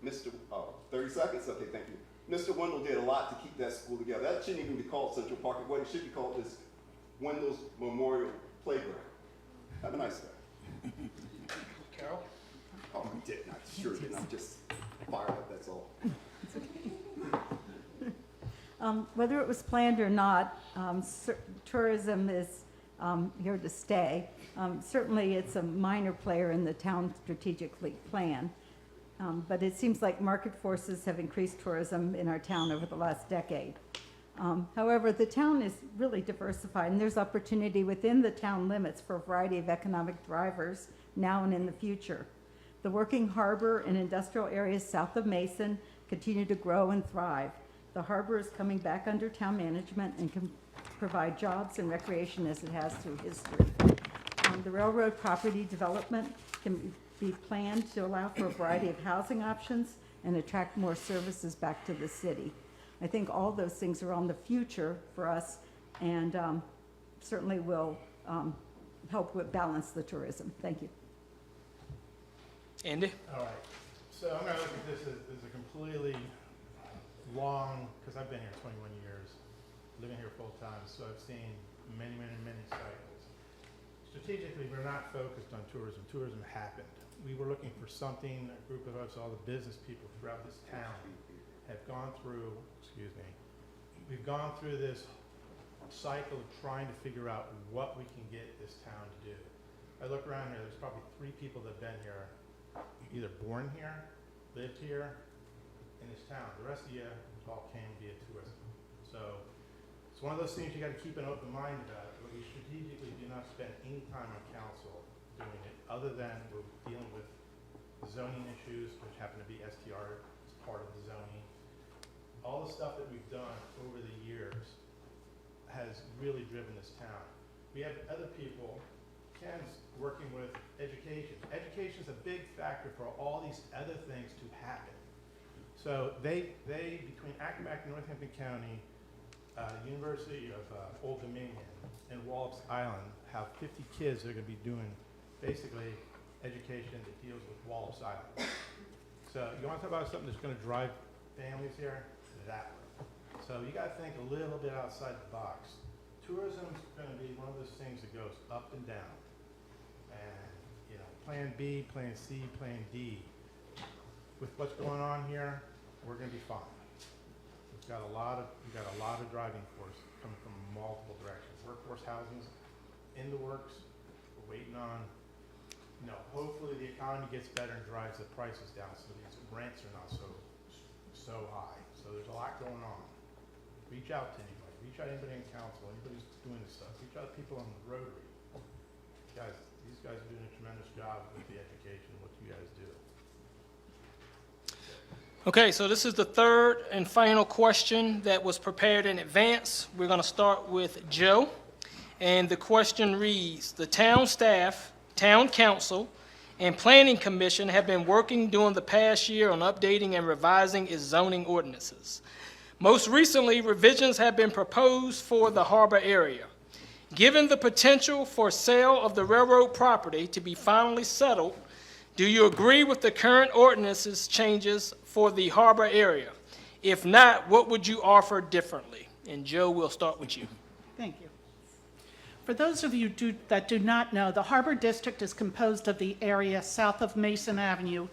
30 seconds? Okay, thank you. Mr. Wendell did a lot to keep that school together. That shouldn't even be called Central Park. What it should be called is Wendell's Memorial Playground. Have a nice day. Carol? Oh, I didn't. I sure didn't. I'm just fired up, that's all. Whether it was planned or not, tourism is here to stay. Certainly, it's a minor player in the town strategic plan, but it seems like market forces have increased tourism in our town over the last decade. However, the town is really diversified, and there's opportunity within the town limits for a variety of economic drivers now and in the future. The working harbor and industrial areas south of Mason continue to grow and thrive. The harbor is coming back under town management and can provide jobs and recreation as it has through history. The railroad property development can be planned to allow for a variety of housing options and attract more services back to the city. I think all those things are on the future for us and certainly will help with balance the tourism. Thank you. Andy? All right, so I'm gonna look at this as a completely long, because I've been here 21 years, living here full time, so I've seen many cycles. Strategically, we're not focused on tourism. Tourism happened. We were looking for something, a group of us, all the business people throughout this town have gone through, we've gone through this cycle of trying to figure out what we can get this town to do. I look around here, there's probably 3 people that have been here, either born here, lived here, in this town. The rest of you all came via tourism. So it's one of those things you got to keep an open mind about. But we strategically do not spend any time on council doing it, other than we're dealing with zoning issues, which happen to be STR as part of the zoning. All the stuff that we've done over the years has really driven this town. We have other people. Ken's working with education. Education is a big factor for all these other things to happen. So they between Accomack and Northampton County, University of Old Dominion, and Wallops Island have 50 kids that are going to be doing basically education that deals with Wallops Island. So you want to talk about something that's going to drive families here? That way. So you got to think a little bit outside the box. Tourism is going to be one of those things that goes up and down. And, you know, plan B, plan C, plan D. With what's going on here, we're going to be fine. We've got a lot of driving force coming from multiple directions. Workforce housing's in the works. We're waiting on, you know, hopefully the economy gets better and drives the prices down so these rents are not so high. So there's a lot going on. Reach out to anybody. Reach out to anybody in council, anybody who's doing this stuff. Reach out to people on the Rotary. Guys, these guys are doing a tremendous job with the education, what you guys do. Okay, so this is the third and final question that was prepared in advance. We're going to start with Joe. And the question reads, the town staff, town council, and planning commission have been working during the past year on updating and revising its zoning ordinances. Most recently, revisions have been proposed for the harbor area. Given the potential for sale of the railroad property to be finally settled, do you agree with the current ordinances changes for the harbor area? If not, what would you offer differently? And Joe, we'll start with you. Thank you. For those of you that do not know, the Harbor District is composed of the area south of Mason Avenue,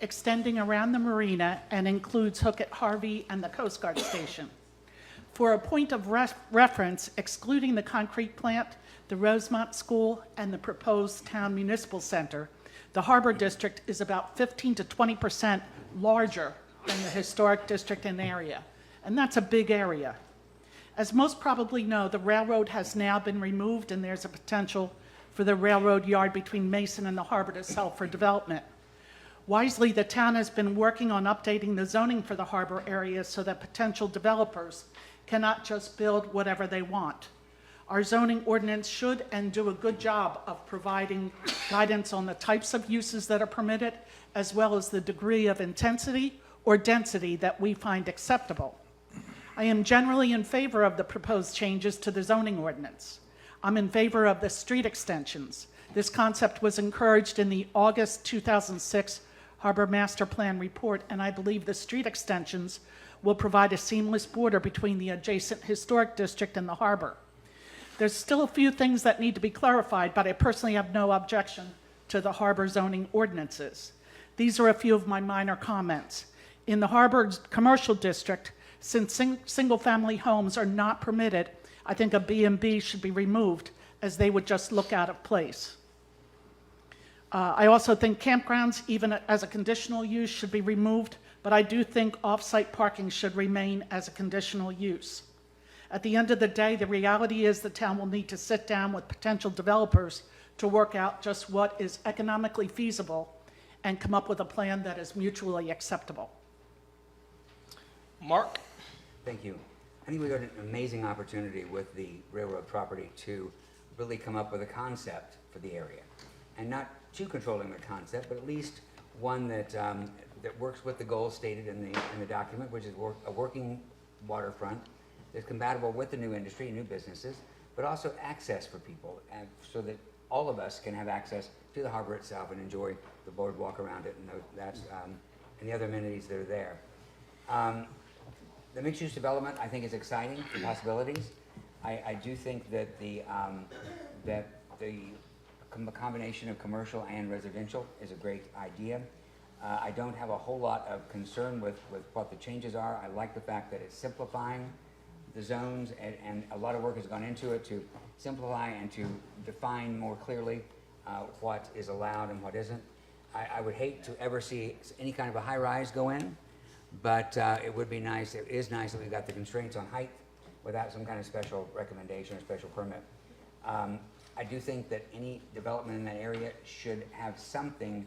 extending around the marina, and includes Hookett Harvey and the Coast Guard Station. For a point of reference, excluding the concrete plant, the Rosemont School, and the proposed town municipal center, the Harbor District is about 15 to 20% larger than the historic district and area, and that's a big area. As most probably know, the railroad has now been removed, and there's a potential for the railroad yard between Mason and the harbor to sell for development. Wisely, the town has been working on updating the zoning for the harbor area so that potential developers cannot just build whatever they want. Our zoning ordinance should and do a good job of providing guidance on the types of uses that are permitted, as well as the degree of intensity or density that we find acceptable. I am generally in favor of the proposed changes to the zoning ordinance. I'm in favor of the street extensions. This concept was encouraged in the August 2006 Harbor Master Plan report, and I believe the street extensions will provide a seamless border between the adjacent historic district and the harbor. There's still a few things that need to be clarified, but I personally have no objection to the harbor zoning ordinances. These are a few of my minor comments. In the harbor commercial district, since single-family homes are not permitted, I think a B&B should be removed, as they would just look out of place. I also think campgrounds, even as a conditional use, should be removed, but I do think off-site parking should remain as a conditional use. At the end of the day, the reality is the town will need to sit down with potential developers to work out just what is economically feasible and come up with a plan that is mutually acceptable. Mark? Thank you. I think we got an amazing opportunity with the railroad property to really come up with a concept for the area. And not too controlling the concept, but at least one that, that works with the goals stated in the document, which is a working waterfront that's compatible with the new industry, new businesses, but also access for people, so that all of us can have access to the harbor itself and enjoy the boardwalk around it and the other amenities that are there. The mixed-use development, I think, is exciting, the possibilities. I do think that the combination of commercial and residential is a great idea. I don't have a whole lot of concern with what the changes are. I like the fact that it's simplifying the zones, and a lot of work has gone into it to simplify and to define more clearly what is allowed and what isn't. I would hate to ever see any kind of a high-rise go in, but it would be nice, it is nice that we've got the constraints on height without some kind of special recommendation or special permit. I do think that any development in that area should have something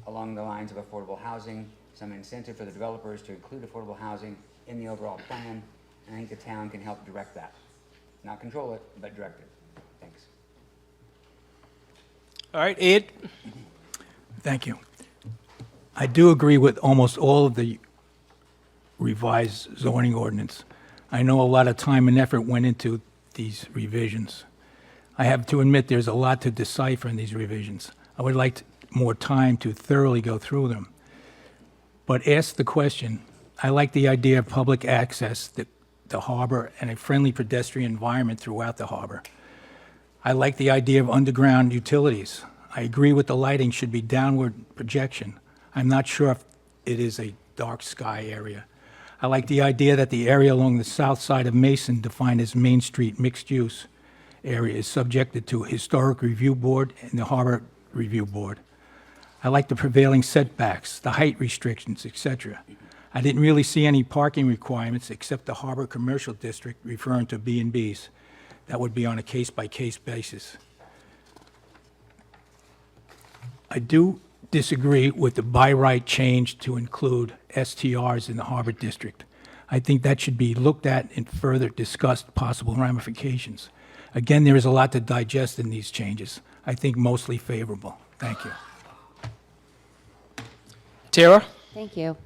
along the lines of affordable housing, some incentive for the developers to include affordable housing in the overall plan, and I think the town can help direct that. Not control it, but direct it. Thanks. All right, Ed? Thank you. I do agree with almost all of the revised zoning ordinance. I know a lot of time and effort went into these revisions. I have to admit there's a lot to decipher in these revisions. I would like more time to thoroughly go through them. But ask the question, I like the idea of public access, the harbor, and a friendly pedestrian environment throughout the harbor. I like the idea of underground utilities. I agree with the lighting should be downward projection. I'm not sure if it is a dark sky area. I like the idea that the area along the south side of Mason, defined as Main Street mixed use area, is subjected to a historic review board and the harbor review board. I like the prevailing setbacks, the height restrictions, etc. I didn't really see any parking requirements except the harbor commercial district referring to B&Bs. That would be on a case-by-case basis. I do disagree with the by right change to include STRs in the harbor district. I think that should be looked at and further discussed possible ramifications. Again, there is a lot to digest in these changes. I think mostly favorable. Thank you. Tara? Thank you.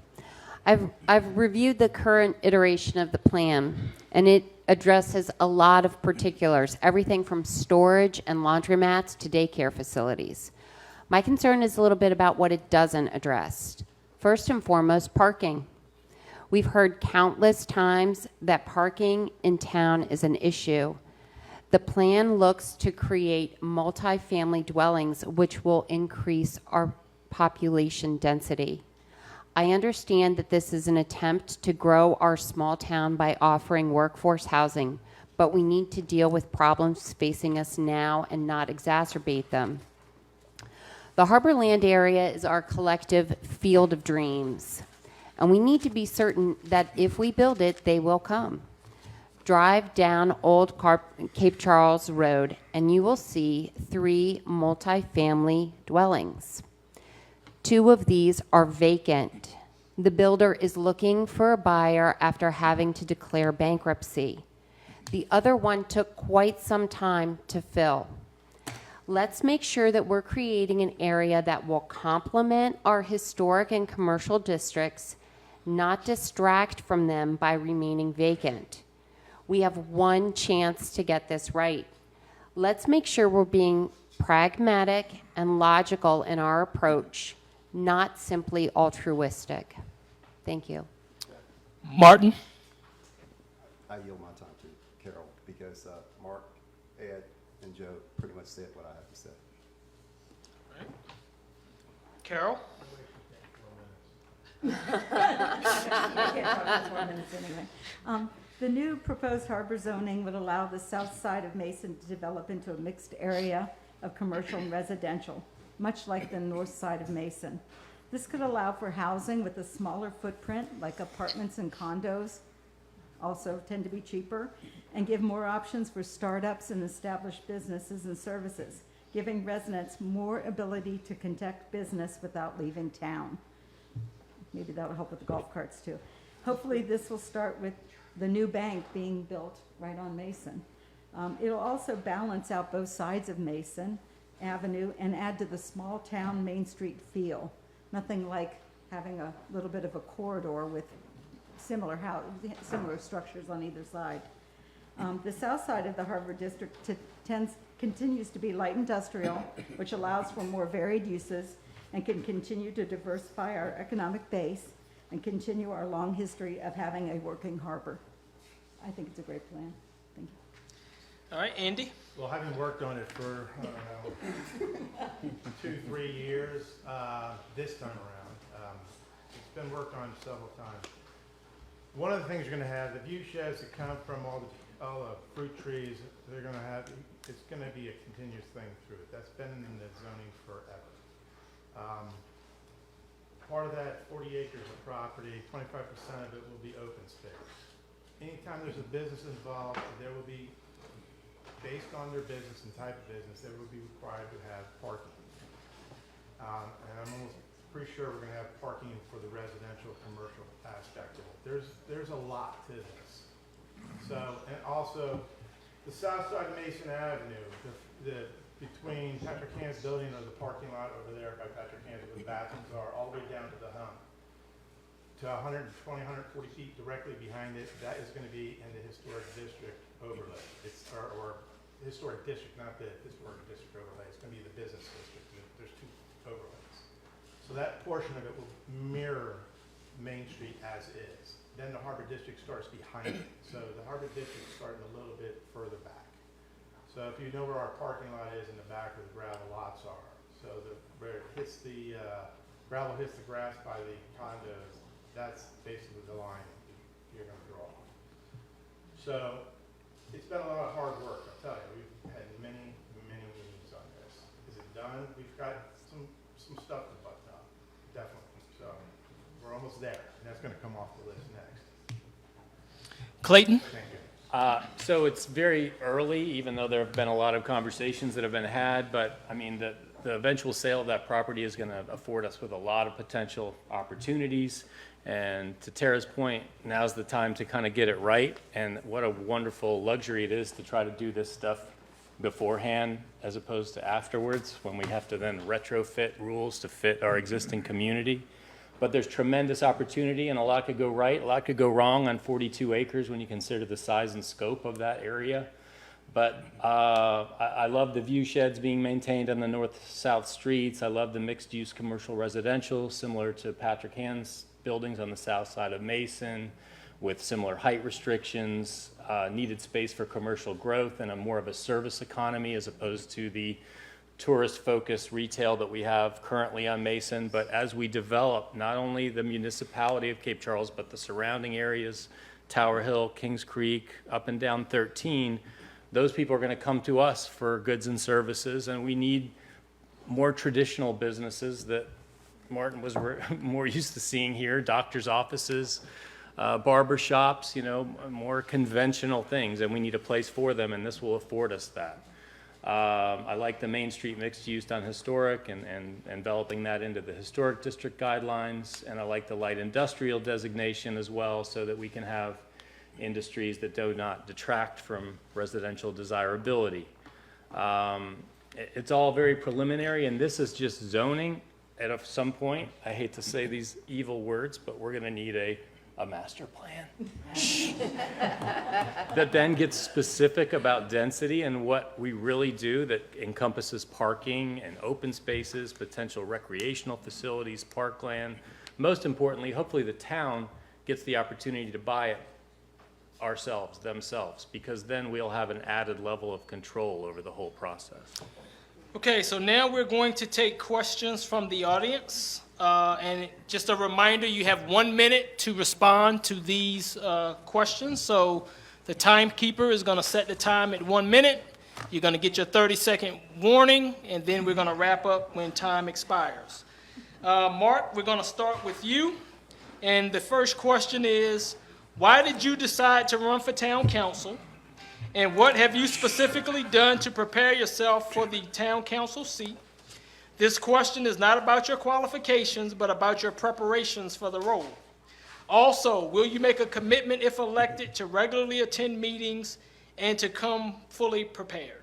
I've reviewed the current iteration of the plan, and it addresses a lot of particulars, everything from storage and laundromats to daycare facilities. My concern is a little bit about what it doesn't address. First and foremost, parking. We've heard countless times that parking in town is an issue. The plan looks to create multifamily dwellings, which will increase our population density. I understand that this is an attempt to grow our small town by offering workforce housing, but we need to deal with problems facing us now and not exacerbate them. The harbor land area is our collective field of dreams, and we need to be certain that if we build it, they will come. Drive down Old Cape Charles Road, and you will see 3 multifamily dwellings. 2 of these are vacant. The builder is looking for a buyer after having to declare bankruptcy. The other one took quite some time to fill. Let's make sure that we're creating an area that will complement our historic and commercial districts, not distract from them by remaining vacant. We have one chance to get this right. Let's make sure we're being pragmatic and logical in our approach, not simply altruistic. Thank you. Martin? I yield my time to Carol because Mark, Ed, and Joe pretty much said what I have to say. Carol? I can't talk for 4 minutes anyway. The new proposed harbor zoning would allow the south side of Mason to develop into a mixed area of commercial and residential, much like the north side of Mason. This could allow for housing with a smaller footprint, like apartments and condos, also tend to be cheaper, and give more options for startups and established businesses and services, giving residents more ability to conduct business without leaving town. Maybe that'll help with the golf carts too. Hopefully this will start with the new bank being built right on Mason. It'll also balance out both sides of Mason Avenue and add to the small town Main Street feel. Nothing like having a little bit of a corridor with similar structures on either side. The south side of the Harbor District continues to be light industrial, which allows for more varied uses and can continue to diversify our economic base and continue our long history of having a working harbor. I think it's a great plan. Thank you. All right, Andy? Well, having worked on it for, I don't know, 2-3 years, this time around, it's been worked on several times. One of the things you're gonna have, the view sheds that come from all the fruit trees, they're gonna have, it's gonna be a continuous thing through it. That's been in the zoning forever. Part of that 40 acres of property, 25% of it will be open space. Anytime there's a business involved, there will be, based on their business and type of business, they will be required to have parking. And I'm almost pretty sure we're gonna have parking for the residential, commercial aspect of it. There's a lot to this. So, and also, the south side of Mason Avenue, between Patrick Hand's building or the parking lot over there by Patrick Hand's where the bathrooms are, all the way down to the hump, to 120, 140 feet directly behind it, that is going to be in the historic district overlay. It's, or historic district, not the historic district overlay. It's going to be the business district. There's two overlays. So that portion of it will mirror Main Street as is. Then the Harbor District starts behind it. So the Harbor District is starting a little bit further back. So if you know where our parking lot is in the back where the gravel lots are, so where it hits the, gravel hits the grass by the condos, that's basically the line you're gonna draw. So it's been a lot of hard work, I'll tell you. We've had many, many meetings on this. Is it done? We've got some stuff to button up, definitely. So we're almost there, and that's gonna come off the list next. Clayton? Thank you. So it's very early, even though there have been a lot of conversations that have been had, but I mean, the eventual sale of that property is going to afford us with a lot of potential opportunities. And to Tara's point, now's the time to kind of get it right. And what a wonderful luxury it is to try to do this stuff beforehand as opposed to afterwards, when we have to then retrofit rules to fit our existing community. But there's tremendous opportunity, and a lot could go right, a lot could go wrong on 42 acres when you consider the size and scope of that area. But I love the view sheds being maintained on the north-south streets. I love the mixed-use commercial residential, similar to Patrick Hand's buildings on the south side of Mason, with similar height restrictions, needed space for commercial growth, and a more of a service economy as opposed to the tourist-focused retail that we have currently on Mason. But as we develop not only the municipality of Cape Charles, but the surrounding areas, Tower Hill, Kings Creek, up and down 13, those people are going to come to us for goods and services, and we need more traditional businesses that Martin was more used to seeing here, doctor's offices, barber shops, you know, more conventional things, and we need a place for them, and this will afford us that. I like the Main Street mixed use on historic and enveloping that into the historic district guidelines. And I like the light industrial designation as well, so that we can have industries that do not detract from residential desirability. It's all very preliminary, and this is just zoning. At some point, I hate to say these evil words, but we're going to need a master plan that then gets specific about density and what we really do, that encompasses parking and open spaces, potential recreational facilities, parkland. Most importantly, hopefully the town gets the opportunity to buy it themselves, because then we'll have an added level of control over the whole process. Okay, so now we're going to take questions from the audience. And just a reminder, you have 1 minute to respond to these questions. So the timekeeper is going to set the time at 1 minute. You're going to get your 30-second warning, and then we're going to wrap up when time expires. Mark, we're going to start with you. And the first question is, why did you decide to run for town council? And what have you specifically done to prepare yourself for the town council seat? This question is not about your qualifications, but about your preparations for the role. Also, will you make a commitment, if elected, to regularly attend meetings and to come fully prepared?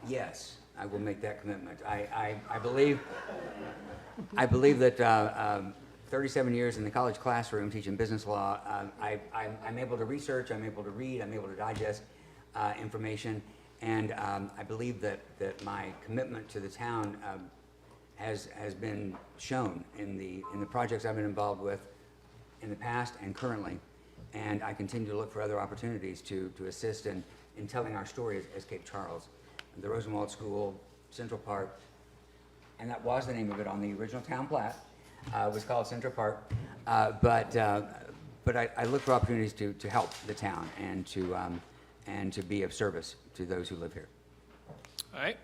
Yes, I will make that commitment. I believe that 37 years in the college classroom teaching business law, I'm able to research, I'm able to read, I'm able to digest information, and I believe that my commitment to the town has been shown in the projects I've been involved with in the past and currently, and I continue to look for other opportunities to assist in telling our story as Cape Charles. The Rosenwald School, Central Park, and that was the name of it on the original town plat. It was called Central Park, but I look for opportunities to help the town and to be of service to those who live here. All right.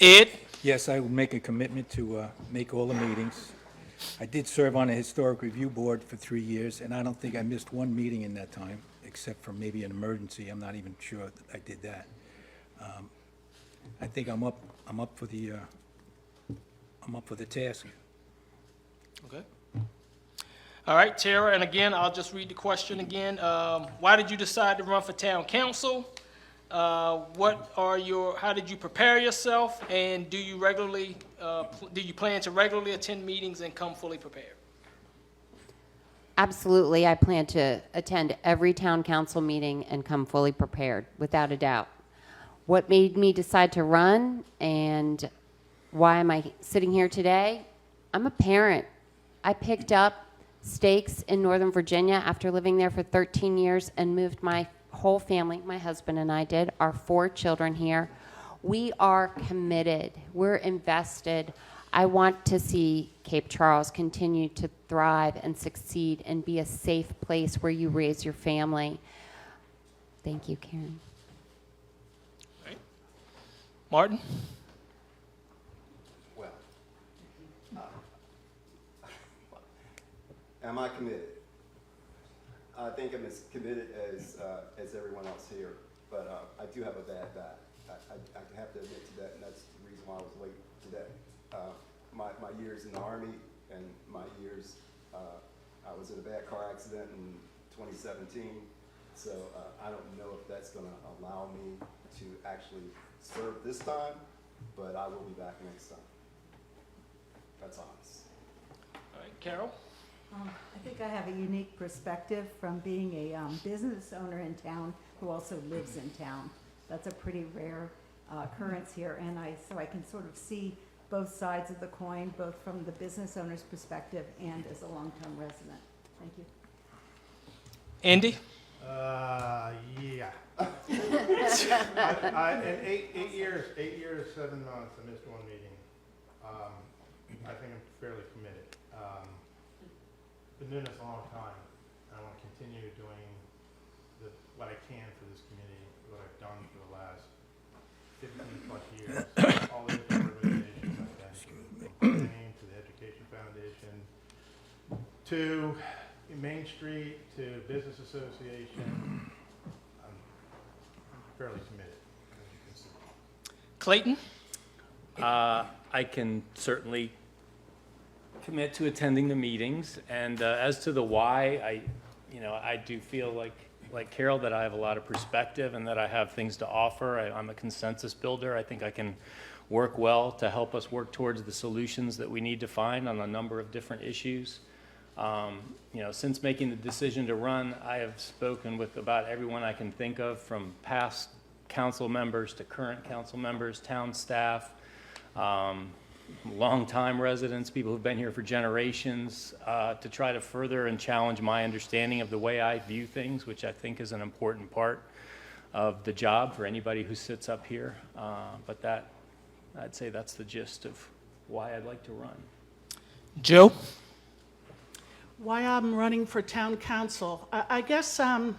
Ed? Yes, I will make a commitment to make all the meetings. I did serve on a historic review board for 3 years, and I don't think I missed one meeting in that time, except for maybe an emergency. I'm not even sure that I did that. I think I'm up for the task. Okay. All right, Tara, and again, I'll just read the question again. Why did you decide to run for town council? How did you prepare yourself? And do you plan to regularly attend meetings and come fully prepared? Absolutely, I plan to attend every town council meeting and come fully prepared, without a doubt. What made me decide to run and why am I sitting here today? I'm a parent. I picked up stakes in Northern Virginia after living there for 13 years and moved my whole family, my husband and I did, our 4 children here. We are committed. We're invested. I want to see Cape Charles continue to thrive and succeed and be a safe place where you raise your family. Thank you, Karen. All right. Martin? Well, am I committed? I think I'm as committed as everyone else here, but I do have a bad back. I have to admit to that, and that's the reason why I was late today. My years in the Army and my years, I was in a bad car accident in 2017, so I don't know if that's going to allow me to actually serve this time, but I will be back next time. That's honest. All right, Carol? I think I have a unique perspective from being a business owner in town who also lives in town. That's a pretty rare occurrence here, and so I can sort of see both sides of the coin, both from the business owner's perspective and as a long-term resident. Thank you. Andy? Yeah. In 8 years, 7 months, I missed one meeting. I think I'm fairly committed. Been doing this a long time, and I want to continue doing what I can for this community, what I've done for the last 15 plus years, all the different organizations I've been to, from planning to the Education Foundation, to Main Street, to Business Association. I'm fairly committed, as you can see. Clayton? I can certainly commit to attending the meetings, and as to the why, I do feel like Carol, that I have a lot of perspective and that I have things to offer. I'm a consensus builder. I think I can work well to help us work towards the solutions that we need to find on a number of different issues. Since making the decision to run, I have spoken with about everyone I can think of, from past council members to current council members, town staff, longtime residents, people who've been here for generations, to try to further and challenge my understanding of the way I view things, which I think is an important part of the job for anybody who sits up here. But that, I'd say that's the gist of why I'd like to run. Joe? Why I'm running for town council, I guess I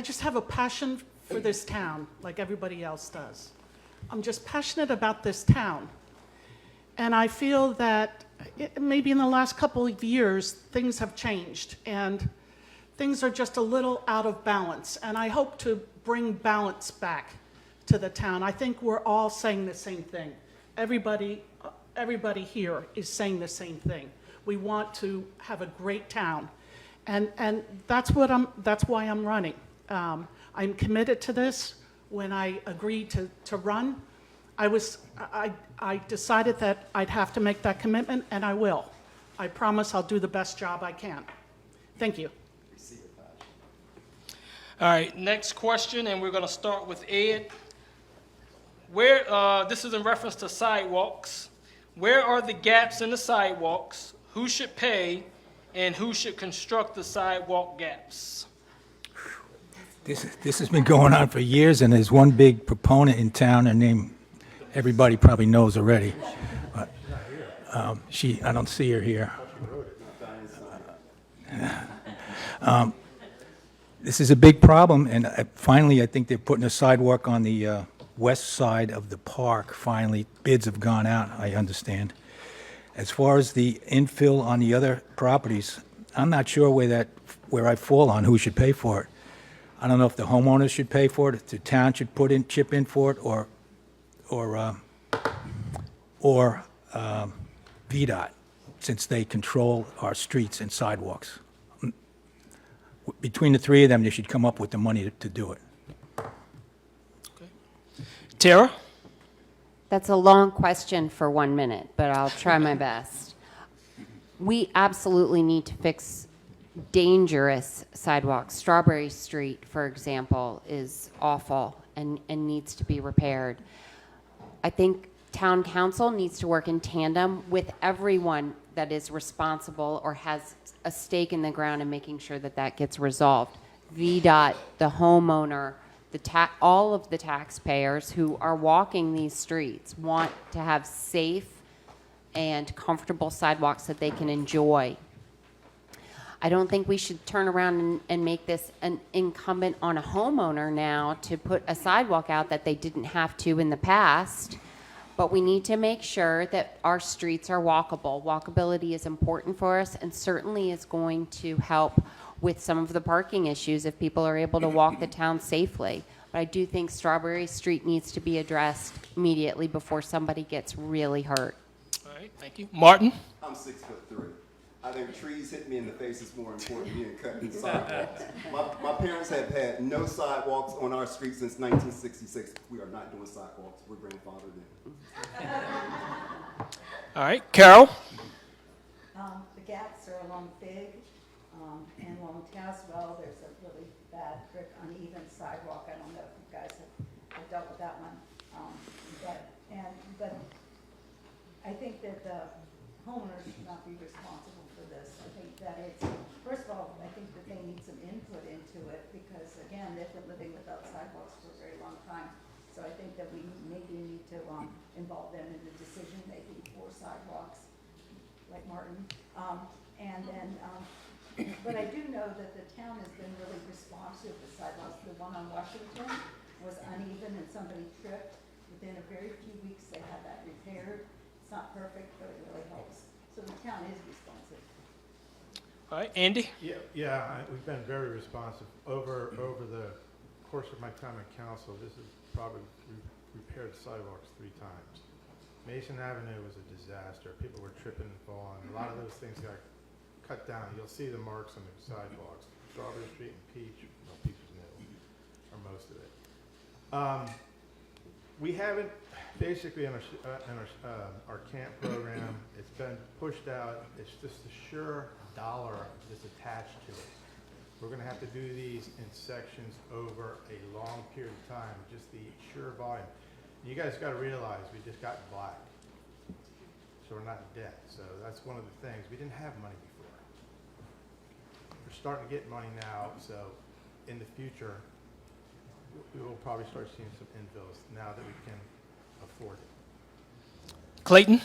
just have a passion for this town, like everybody else does. I'm just passionate about this town. And I feel that maybe in the last couple of years, things have changed, and things are just a little out of balance. And I hope to bring balance back to the town. I think we're all saying the same thing. Everybody here is saying the same thing. We want to have a great town, and that's why I'm running. I'm committed to this. When I agreed to run, I decided that I'd have to make that commitment, and I will. I promise I'll do the best job I can. Thank you. All right, next question, and we're going to start with Ed. Where, this is in reference to sidewalks. Where are the gaps in the sidewalks? Who should pay, and who should construct the sidewalk gaps? This has been going on for years, and there's one big proponent in town, her name everybody probably knows already. But, I don't see her here. This is a big problem, and finally, I think they're putting a sidewalk on the west side of the park. Finally, bids have gone out, I understand. As far as the infill on the other properties, I'm not sure where I fall on who should pay for it. I don't know if the homeowners should pay for it, if the town should chip in for it, or VDOT, since they control our streets and sidewalks. Between the three of them, they should come up with the money to do it. Tara? That's a long question for 1 minute, but I'll try my best. We absolutely need to fix dangerous sidewalks. Strawberry Street, for example, is awful and needs to be repaired. I think town council needs to work in tandem with everyone that is responsible or has a stake in the ground in making sure that that gets resolved. VDOT, the homeowner, all of the taxpayers who are walking these streets want to have safe and comfortable sidewalks that they can enjoy. I don't think we should turn around and make this an incumbent on a homeowner now to put a sidewalk out that they didn't have to in the past. But we need to make sure that our streets are walkable. Walkability is important for us and certainly is going to help with some of the parking issues if people are able to walk the town safely. But I do think Strawberry Street needs to be addressed immediately before somebody gets really hurt. All right, thank you. Martin? I'm 6'3". I think trees hit me in the face is more important than cutting sidewalks. My parents have had no sidewalks on our street since 1966. We are not doing sidewalks. We're grandfathered in. All right, Carol? The gaps are along Big and along Tazewell. There's a really bad, uneven sidewalk. I don't know if you guys have dealt with that one. But I think that the homeowners should not be responsible for this. I think that first of all, I think that they need some input into it because, again, they've been living without sidewalks for a very long time. So I think that we maybe need to involve them in the decision-making for sidewalks, like Martin. But I do know that the town has been really responsive to sidewalks. The one on Washington was uneven and somebody tripped. Within a very few weeks, they had that repaired. It's not perfect, but it really helps. So the town is responsive. All right, Andy? We've been very responsive. Over the course of my time at council, this is probably repaired sidewalks 3 times. Mason Avenue was a disaster. People were tripping and falling. A lot of those things got cut down. You'll see the marks on the sidewalks. Strawberry Street and Peach, well, Peach is new, or most of it. We haven't, basically in our camp program, it's been pushed out. It's just the sure dollar that's attached to it. We're going to have to do these in sections over a long period of time, just the sheer volume. You guys got to realize we just got black. not in debt. So that's one of the things. We didn't have money before. We're starting to get money now, so in the future, we will probably start seeing some infills now that we can afford it. Clayton?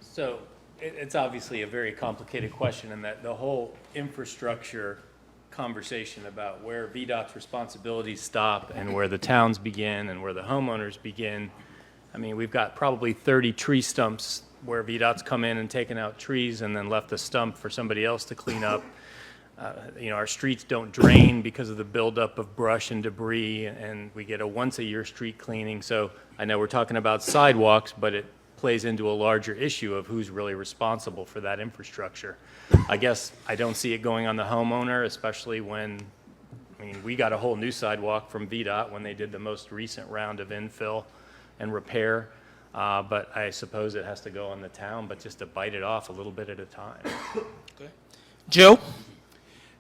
So it's obviously a very complicated question in that the whole infrastructure conversation about where VDOT's responsibilities stop and where the towns begin and where the homeowners begin. I mean, we've got probably 30 tree stumps where VDOT's come in and taken out trees and then left a stump for somebody else to clean up. Our streets don't drain because of the buildup of brush and debris, and we get a once-a-year street cleaning. So I know we're talking about sidewalks, but it plays into a larger issue of who's really responsible for that infrastructure. I guess I don't see it going on the homeowner, especially when, we got a whole new sidewalk from VDOT when they did the most recent round of infill and repair. But I suppose it has to go on the town, but just to bite it off a little bit at a time. Okay. Joe?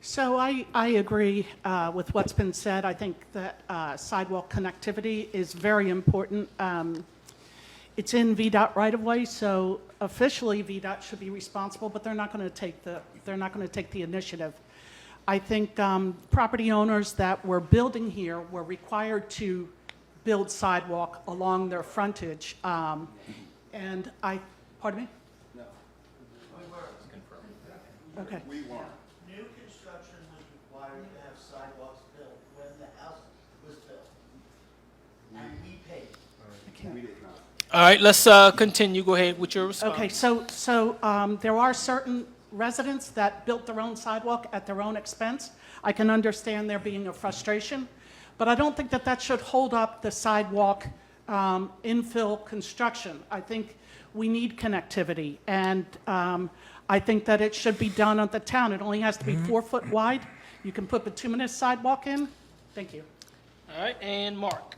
So I agree with what's been said. I think that sidewalk connectivity is very important. It's in VDOT right-of-way, so officially VDOT should be responsible, but they're not going to take the initiative. I think property owners that were building here were required to build sidewalk along their frontage, and pardon me? No. Okay. We weren't. New construction was required to have sidewalks built when the house was built. And we paid. We did not. All right, let's continue. Go ahead with your response. Okay, so there are certain residents that built their own sidewalk at their own expense. I can understand there being a frustration, but I don't think that should hold up the sidewalk infill construction. I think we need connectivity, and I think that it should be done at the town. It only has to be 4 foot wide. You can put bituminous sidewalk in. Thank you. All right, and Mark?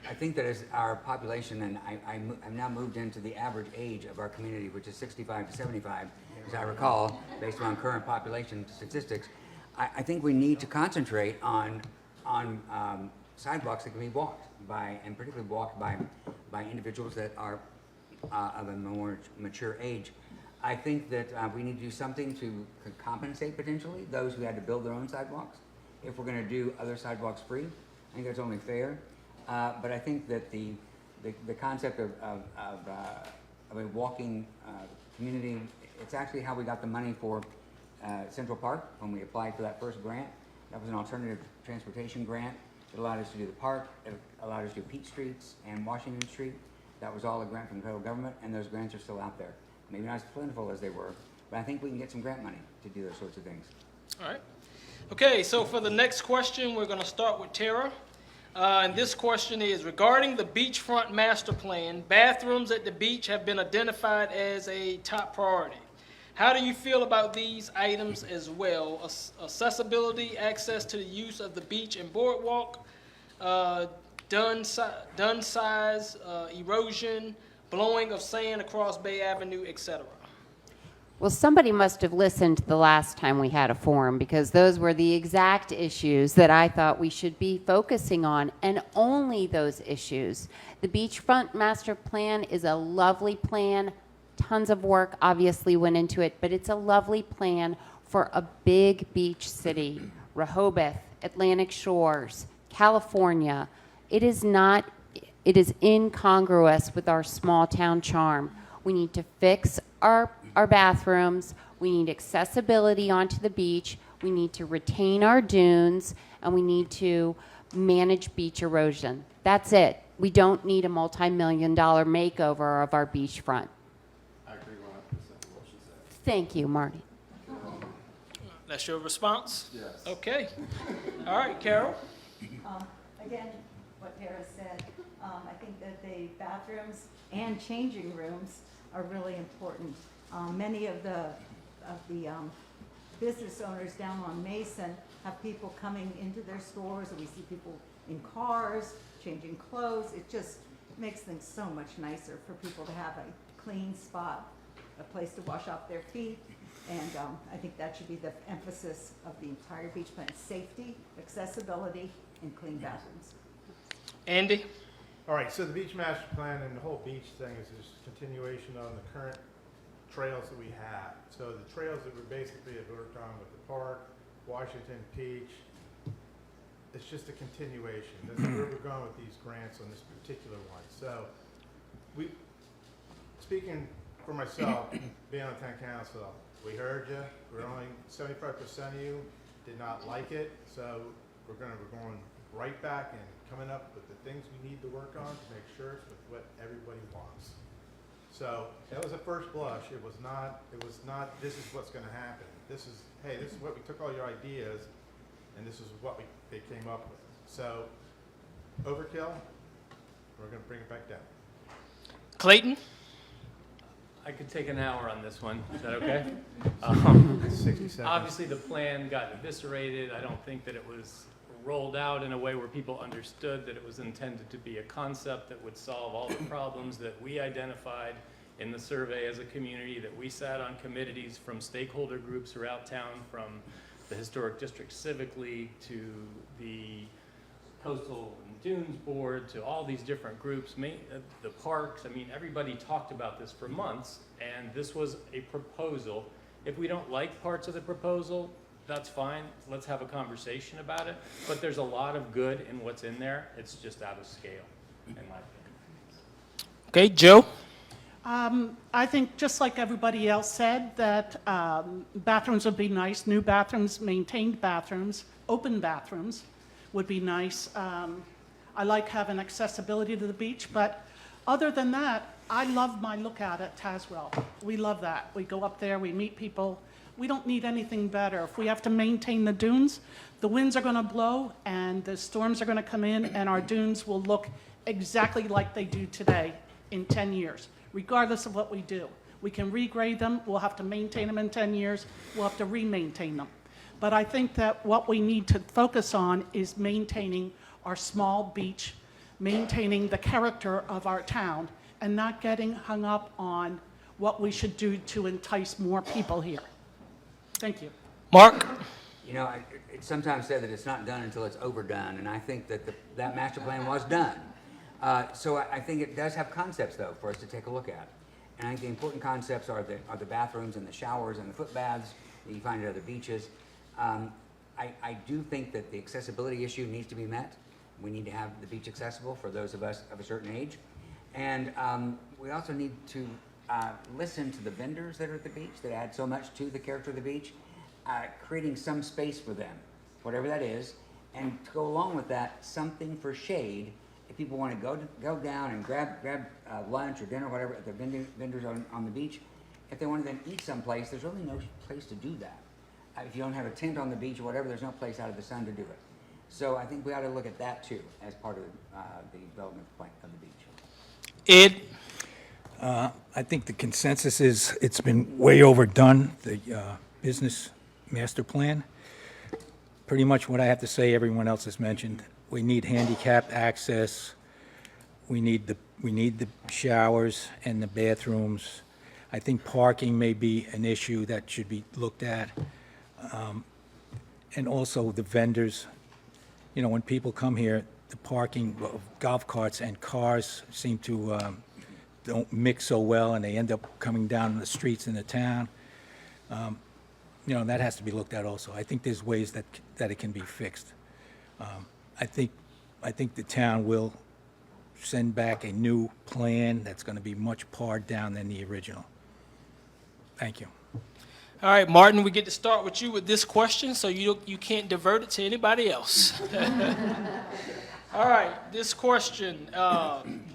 I think that as our population, and I've now moved into the average age of our community, which is 65 to 75, as I recall, based on current population statistics, I think we need to concentrate on sidewalks that can be walked by, and particularly walked by individuals that are of a more mature age. I think that we need to do something to compensate potentially those who had to build their own sidewalks. If we're going to do other sidewalks free, I think that's only fair. But I think that the concept of a walking community, it's actually how we got the money for Central Park when we applied for that first grant. That was an alternative transportation grant. It allowed us to do the park. It allowed us to do Peach Streets and Washington Street. That was all a grant from the federal government, and those grants are still out there. Maybe not as plentiful as they were, but I think we can get some grant money to do those sorts of things. All right. Okay, so for the next question, we're going to start with Tara. And this question is, regarding the beachfront master plan, bathrooms at the beach have been identified as a top priority. How do you feel about these items as well? Accessibility, access to the use of the beach and boardwalk, dun size, erosion, blowing of sand across Bay Avenue, etc. Well, somebody must have listened the last time we had a forum, because those were the exact issues that I thought we should be focusing on, and only those issues. The beachfront master plan is a lovely plan. Tons of work obviously went into it, but it's a lovely plan for a big beach city. Rehoboth, Atlantic Shores, California. It is incongruous with our small town charm. We need to fix our bathrooms, we need accessibility onto the beach, we need to retain our dunes, and we need to manage beach erosion. That's it. We don't need a multi-million-dollar makeover of our beachfront. I agree 100% with what she said. Thank you, Marty. That's your response? Yes. Okay. All right, Carol? Again, what Tara said, I think that the bathrooms and changing rooms are really important. Many of the business owners down on Mason have people coming into their stores, and we see people in cars, changing clothes. It just makes things so much nicer for people to have a clean spot, a place to wash off their feet. And I think that should be the emphasis of the entire beach plan: safety, accessibility, and clean bathrooms. Andy? All right, so the beach master plan and the whole beach thing is just continuation on the current trails that we have. So the trails that we basically have worked on with the park, Washington Peach, it's just a continuation. This is where we're going with these grants on this particular one. So speaking for myself, being on town council, we heard you. We're only 75% of you did not like it. So we're going right back and coming up with the things we need to work on to make sure it's with what everybody wants. So that was a first blush. It was not, this is what's going to happen. This is, hey, this is what we took all your ideas and this is what they came up with. So overkill, we're going to bring it back down. Clayton? I could take an hour on this one. Is that okay? 60 seconds. Obviously, the plan got eviscerated. I don't think that it was rolled out in a way where people understood that it was intended to be a concept that would solve all the problems that we identified in the survey as a community, that we sat on committees from stakeholder groups throughout town, from the Historic District Civic League to the Coastal and Dunes Board to all these different groups, the parks. I mean, everybody talked about this for months, and this was a proposal. If we don't like parts of the proposal, that's fine. Let's have a conversation about it. But there's a lot of good in what's in there. It's just out of scale, in my opinion. Okay, Joe? I think, just like everybody else said, that bathrooms would be nice, new bathrooms, maintained bathrooms, open bathrooms would be nice. I like having accessibility to the beach, but other than that, I love my lookout at Tazewell. We love that. We go up there, we meet people. We don't need anything better. If we have to maintain the dunes, the winds are going to blow and the storms are going to come in, and our dunes will look exactly like they do today in 10 years, regardless of what we do. We can regrade them. We'll have to maintain them in 10 years. We'll have to re-maintain them. But I think that what we need to focus on is maintaining our small beach, maintaining the character of our town, and not getting hung up on what we should do to entice more people here. Thank you. Mark? You know, it's sometimes said that it's not done until it's overdone, and I think that that master plan was done. So I think it does have concepts, though, for us to take a look at. And I think the important concepts are the bathrooms and the showers and the foot baths that you find at other beaches. I do think that the accessibility issue needs to be met. We need to have the beach accessible for those of us of a certain age. And we also need to listen to the vendors that are at the beach that add so much to the character of the beach, creating some space for them, whatever that is, and to go along with that, something for shade. If people want to go down and grab lunch or dinner, whatever, at the vendors on the beach, if they want to then eat someplace, there's really no place to do that. If you don't have a tent on the beach or whatever, there's no place out of the sun to do it. So I think we ought to look at that too as part of the development plan of the beach. Ed? I think the consensus is it's been way overdone, the business master plan. Pretty much what I have to say, everyone else has mentioned. We need handicapped access. We need the showers and the bathrooms. I think parking may be an issue that should be looked at. And also the vendors. You know, when people come here, the parking of golf carts and cars seem to don't mix so well, and they end up coming down the streets in the town. You know, that has to be looked at also. I think there's ways that it can be fixed. I think the town will send back a new plan that's going to be much pared down than the original. Thank you. All right, Martin, we get to start with you with this question, so you can't divert it to anybody else. All right, this question.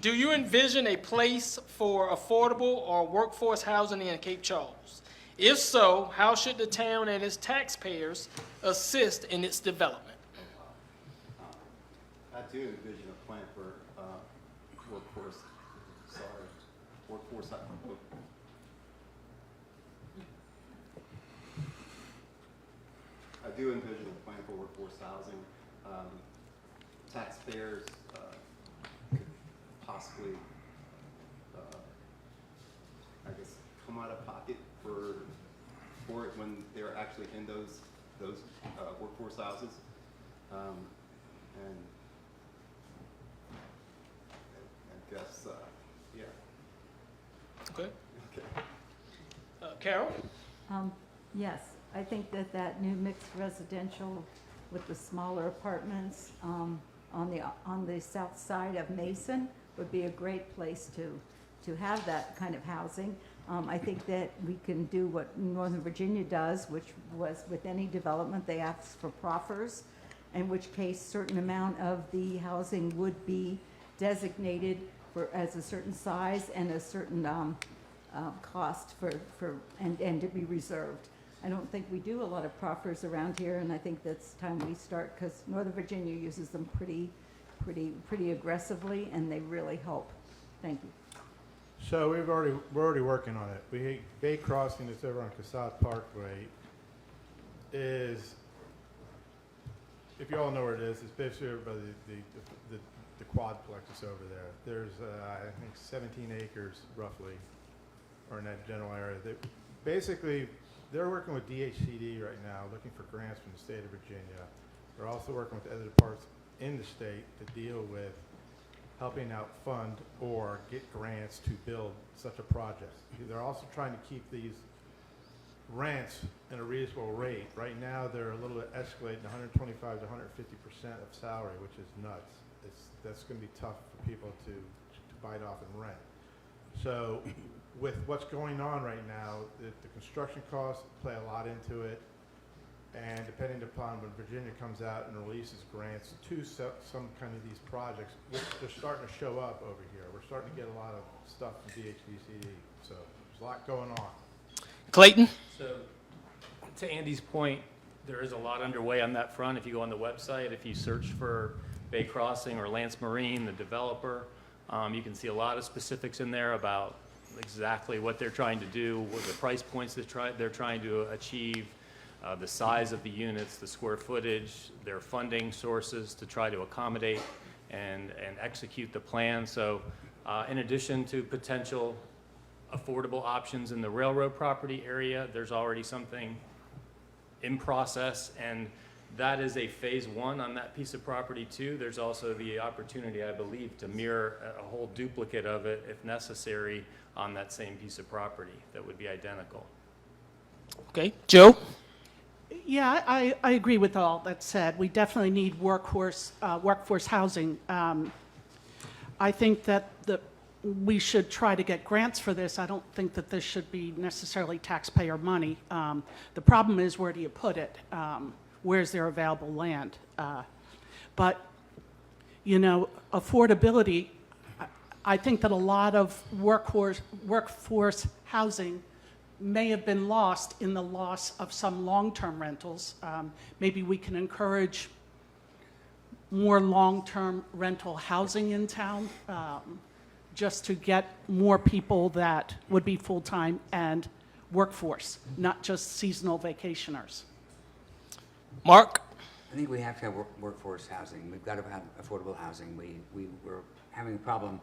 Do you envision a place for affordable or workforce housing in Cape Charles? If so, how should the town and its taxpayers assist in its development? I do envision a plan for workforce I do envision a plan for workforce housing. Taxpayers could possibly, I guess, come out of pocket for it when they're actually in those workforce houses, and I guess, yeah. Okay. Okay. Carol? Yes, I think that that new mixed residential with the smaller apartments on the south side of Mason would be a great place to have that kind of housing. I think that we can do what Northern Virginia does, which was with any development, they ask for proffers, in which case certain amount of the housing would be designated as a certain size and a certain cost and to be reserved. I don't think we do a lot of proffers around here, and I think that's time we start, because Northern Virginia uses them pretty aggressively, and they really help. Thank you. So we're already working on it. Bay Crossing that's over on Casad Parkway is, if you all know where it is, it's basically over by the quadplex is over there. There's, I think, 17 acres roughly, or in that general area. Basically, they're working with DHCD right now, looking for grants from the state of Virginia. They're also working with other parts in the state to deal with helping out fund or get grants to build such a project. They're also trying to keep these rents at a reasonable rate. Right now, they're a little bit escalating 125 to 150% of salary, which is nuts. That's going to be tough for people to bite off and rent. So with what's going on right now, the construction costs play a lot into it. And depending upon when Virginia comes out and releases grants to some kind of these projects, they're starting to show up over here. We're starting to get a lot of stuff from DHBCD. So there's a lot going on. Clayton? So, to Andy's point, there is a lot underway on that front. If you go on the website, if you search for Bay Crossing or Lance Marine, the developer, you can see a lot of specifics in there about exactly what they're trying to do, what the price points they're trying to achieve, the size of the units, the square footage, their funding sources to try to accommodate and execute the plan. So in addition to potential affordable options in the railroad property area, there's already something in process, and that is a phase one on that piece of property too. There's also the opportunity, I believe, to mirror a whole duplicate of it if necessary on that same piece of property that would be identical. Okay. Joe? Yeah, I agree with all that said. We definitely need workforce housing. I think that we should try to get grants for this. I don't think that this should be necessarily taxpayer money. The problem is, where do you put it? Where's there available land? But, you know, affordability, I think that a lot of workforce housing may have been lost in the loss of some long-term rentals. Maybe we can encourage more long-term rental housing in town, just to get more people that would be full-time and workforce, not just seasonal vacationers. Mark? I think we have to have workforce housing. We've got to have affordable housing. We're having a problem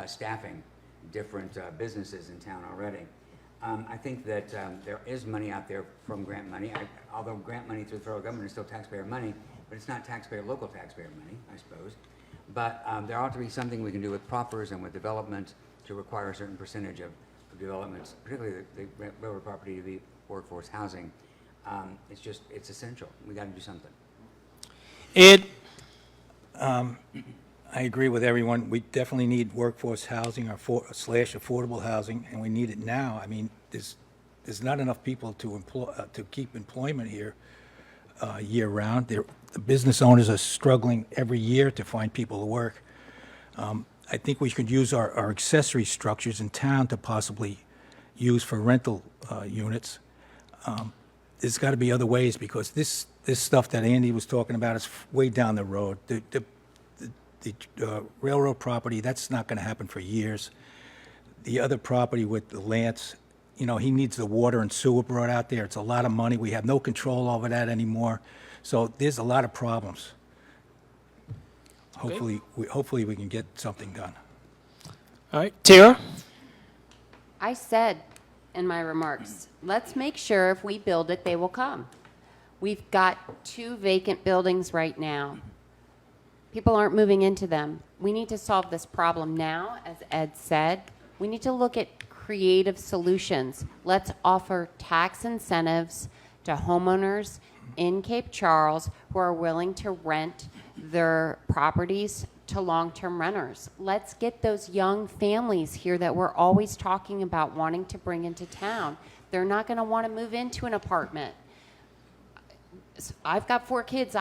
staffing different businesses in town already. I think that there is money out there from grant money, although grant money through the federal government is still taxpayer money, but it's not local taxpayer money, I suppose. But there ought to be something we can do with proffers and with development to require a certain percentage of developments, particularly the railroad property, to be workforce housing. It's essential. We got to do something. Ed? I agree with everyone. We definitely need workforce housing or slash affordable housing, and we need it now. I mean, there's not enough people to keep employment here year round. The business owners are struggling every year to find people to work. I think we could use our accessory structures in town to possibly use for rental units. There's got to be other ways, because this stuff that Andy was talking about is way down the road. The railroad property, that's not going to happen for years. The other property with the Lance, you know, he needs the water and sewer brought out there. It's a lot of money. We have no control over that anymore. So there's a lot of problems. Okay. Hopefully we can get something done. All right. Tara? I said in my remarks, let's make sure if we build it, they will come. We've got 2 vacant buildings right now. People aren't moving into them. We need to solve this problem now, as Ed said. We need to look at creative solutions. Let's offer tax incentives to homeowners in Cape Charles who are willing to rent their properties to long-term renters. Let's get those young families here that we're always talking about wanting to bring into town. They're not going to want to move into an apartment. I've got 4 kids.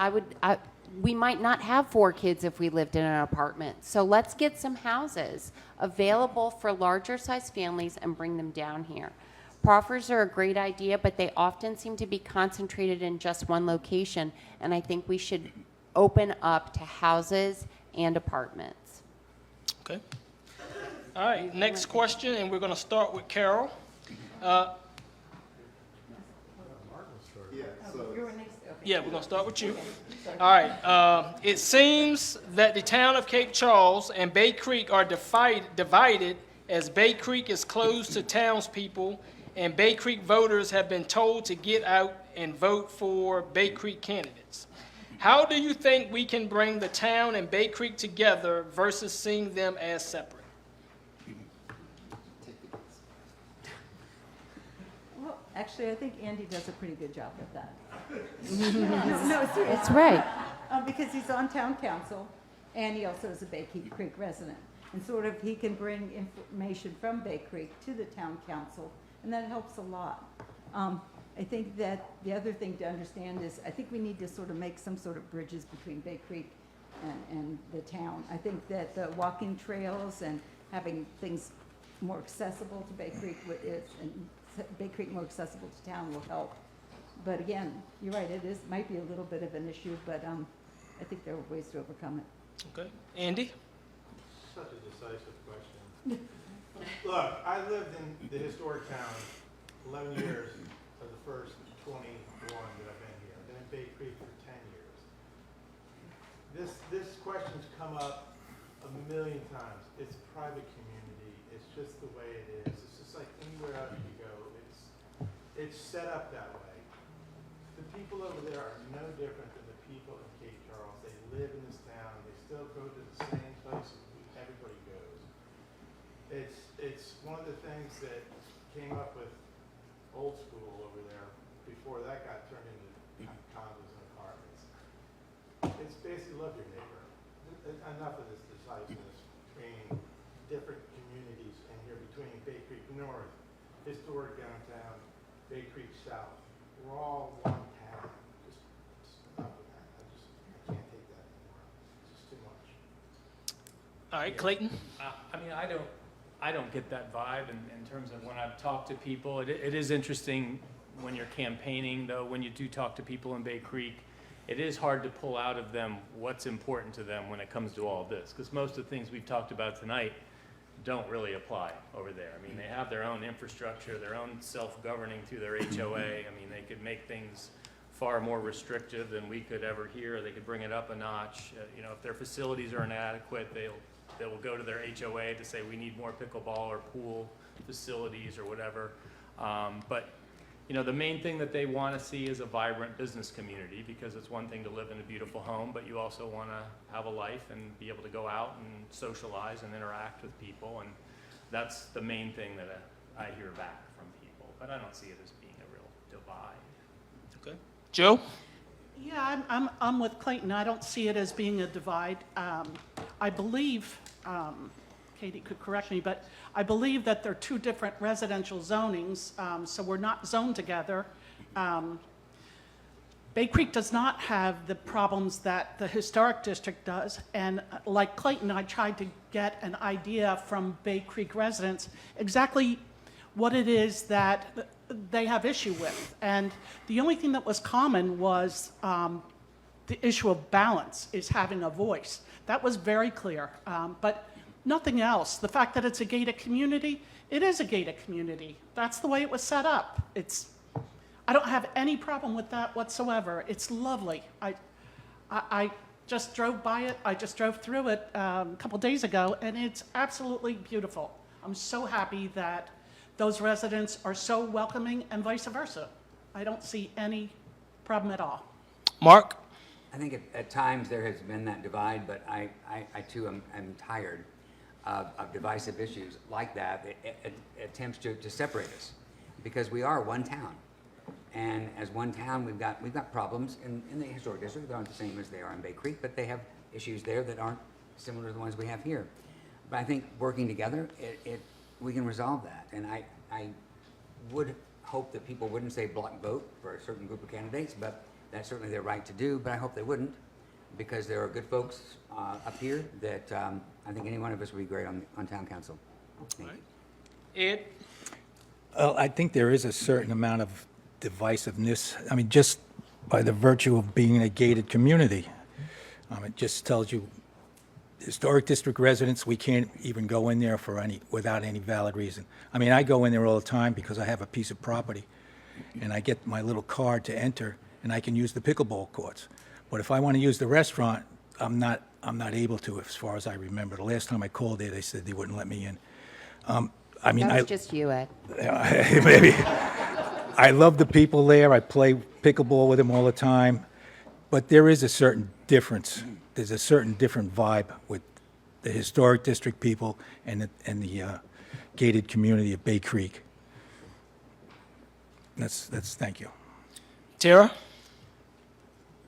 We might not have 4 kids if we lived in an apartment. So let's get some houses available for larger size families and bring them down here. Proffers are a great idea, but they often seem to be concentrated in just one location, and I think we should open up to houses and apartments. Okay. All right, next question, and we're going to start with Carol. Yeah, we're going to start with you. All right. It seems that the town of Cape Charles and Bay Creek are divided as Bay Creek is closed to townspeople, and Bay Creek voters have been told to get out and vote for Bay Creek candidates. How do you think we can bring the town and Bay Creek together versus seeing them as separate? Well, actually, I think Andy does a pretty good job with that. No, seriously. That's right. Because he's on town council, and he also is a Bay Creek resident. And sort of he can bring information from Bay Creek to the town council, and that helps a lot. I think that the other thing to understand is I think we need to sort of make some sort of bridges between Bay Creek and the town. I think that the walking trails and having things more accessible to Bay Creek and Bay Creek more accessible to town will help. But again, you're right, might be a little bit of an issue, but I think there are ways to overcome it. Okay. Andy? Such a decisive question. Look, I lived in the historic town 11 years of the first 21 that I've been here. I've been in Bay Creek for 10 years. This question's come up a million times. It's private community. It's just the way it is. It's just like anywhere else you go. It's set up that way. The people over there are no different than the people in Cape Charles. They live in this town. They still go to the same places everybody goes. It's one of the things that came up with old school over there before that got turned into condos and apartments. It's basically love your neighbor. Enough of this decisiveness between different communities and here between Bay Creek North, historic downtown, Bay Creek South. We're all one town. Just enough of that. I can't take that anymore. It's just too much. All right, Clayton? I mean, I don't get that vibe in terms of when I've talked to people. It is interesting when you're campaigning, though, when you do talk to people in Bay Creek, it is hard to pull out of them what's important to them when it comes to all of this, because most of the things we've talked about tonight don't really apply over there. I mean, they have their own infrastructure, their own self-governing through their HOA. I mean, they could make things far more restrictive than we could ever hear. They could bring it up a notch. You know, if their facilities are inadequate, they will go to their HOA to say we need more pickleball or pool facilities or whatever. But you know, the main thing that they want to see is a vibrant business community, because it's one thing to live in a beautiful home, but you also want to have a life and be able to go out and socialize and interact with people. And that's the main thing that I hear back from people. But I don't see it as being a real divide. Okay. Joe? Yeah, I'm with Clayton. I don't see it as being a divide. I believe, Katie could correct me, but I believe that they're 2 different residential zonings, so we're not zoned together. Bay Creek does not have the problems that the historic district does, and like Clayton, I tried to get an idea from Bay Creek residents exactly what it is that they have issue with. And the only thing that was common was the issue of balance, is having a voice. That was very clear, but nothing else. The fact that it's a gated community, it is a gated community. That's the way it was set up. I don't have any problem with that whatsoever. It's lovely. I just drove by it. I just drove through it a couple days ago, and it's absolutely beautiful. I'm so happy that those residents are so welcoming and vice versa. I don't see any problem at all. Mark? I think at times there has been that divide, but I too am tired of divisive issues like that, it attempts to separate us, because we are one town. And as one town, we've got problems in the historic district. They aren't the same as they are in Bay Creek, but they have issues there that aren't similar to the ones we have here. But I think working together, we can resolve that. And I would hope that people wouldn't say block vote for a certain group of candidates, but that's certainly their right to do. But I hope they wouldn't, because there are good folks up here that I think any one of us would be great on town council. Thank you. Ed? Well, I think there is a certain amount of divisiveness. I mean, just by the virtue of being in a gated community. It just tells you, historic district residents, we can't even go in there without any valid reason. I mean, I go in there all the time because I have a piece of property, and I get my little card to enter, and I can use the pickleball courts. But if I want to use the restaurant, I'm not able to, as far as I remember. The last time I called there, they said they wouldn't let me in. I mean, That's just you, Ed. maybe. I love the people there. I play pickleball with them all the time. But there is a certain difference. There's a certain different vibe with the historic district people and the gated community of Bay Creek. That's thank you. Tara?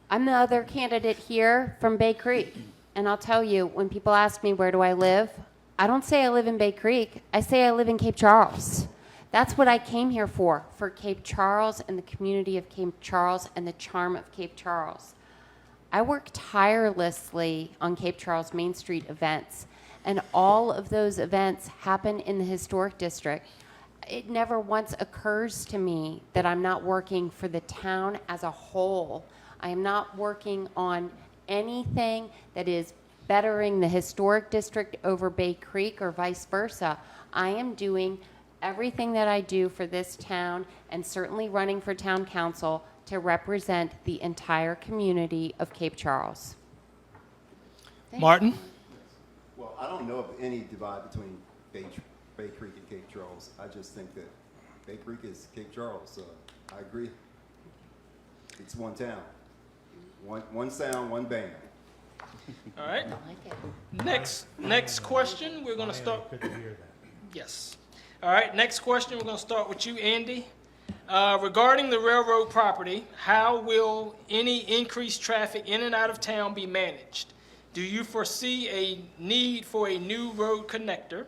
I'm the other candidate here from Bay Creek. And I'll tell you, when people ask me where do I live, I don't say I live in Bay Creek. I say I live in Cape Charles. That's what I came here for Cape Charles and the community of Cape Charles and the charm of Cape Charles. I work tirelessly on Cape Charles Main Street events, and all of those events happen in the historic district. It never once occurs to me that I'm not working for the town as a whole. I am not working on anything that is bettering the historic district over Bay Creek or vice versa. I am doing everything that I do for this town, and certainly running for town council to represent the entire community of Cape Charles. Martin? Well, I don't know of any divide between Bay Creek and Cape Charles. I just think that Bay Creek is Cape Charles, so I agree. It's one town, one sound, one band. All right. I like it. Next question, we're going to start. Good to hear that. Yes. All right, next question, we're going to start with you, Andy. Regarding the railroad property, how will any increased traffic in and out of town be managed? Do you foresee a need for a new road connector?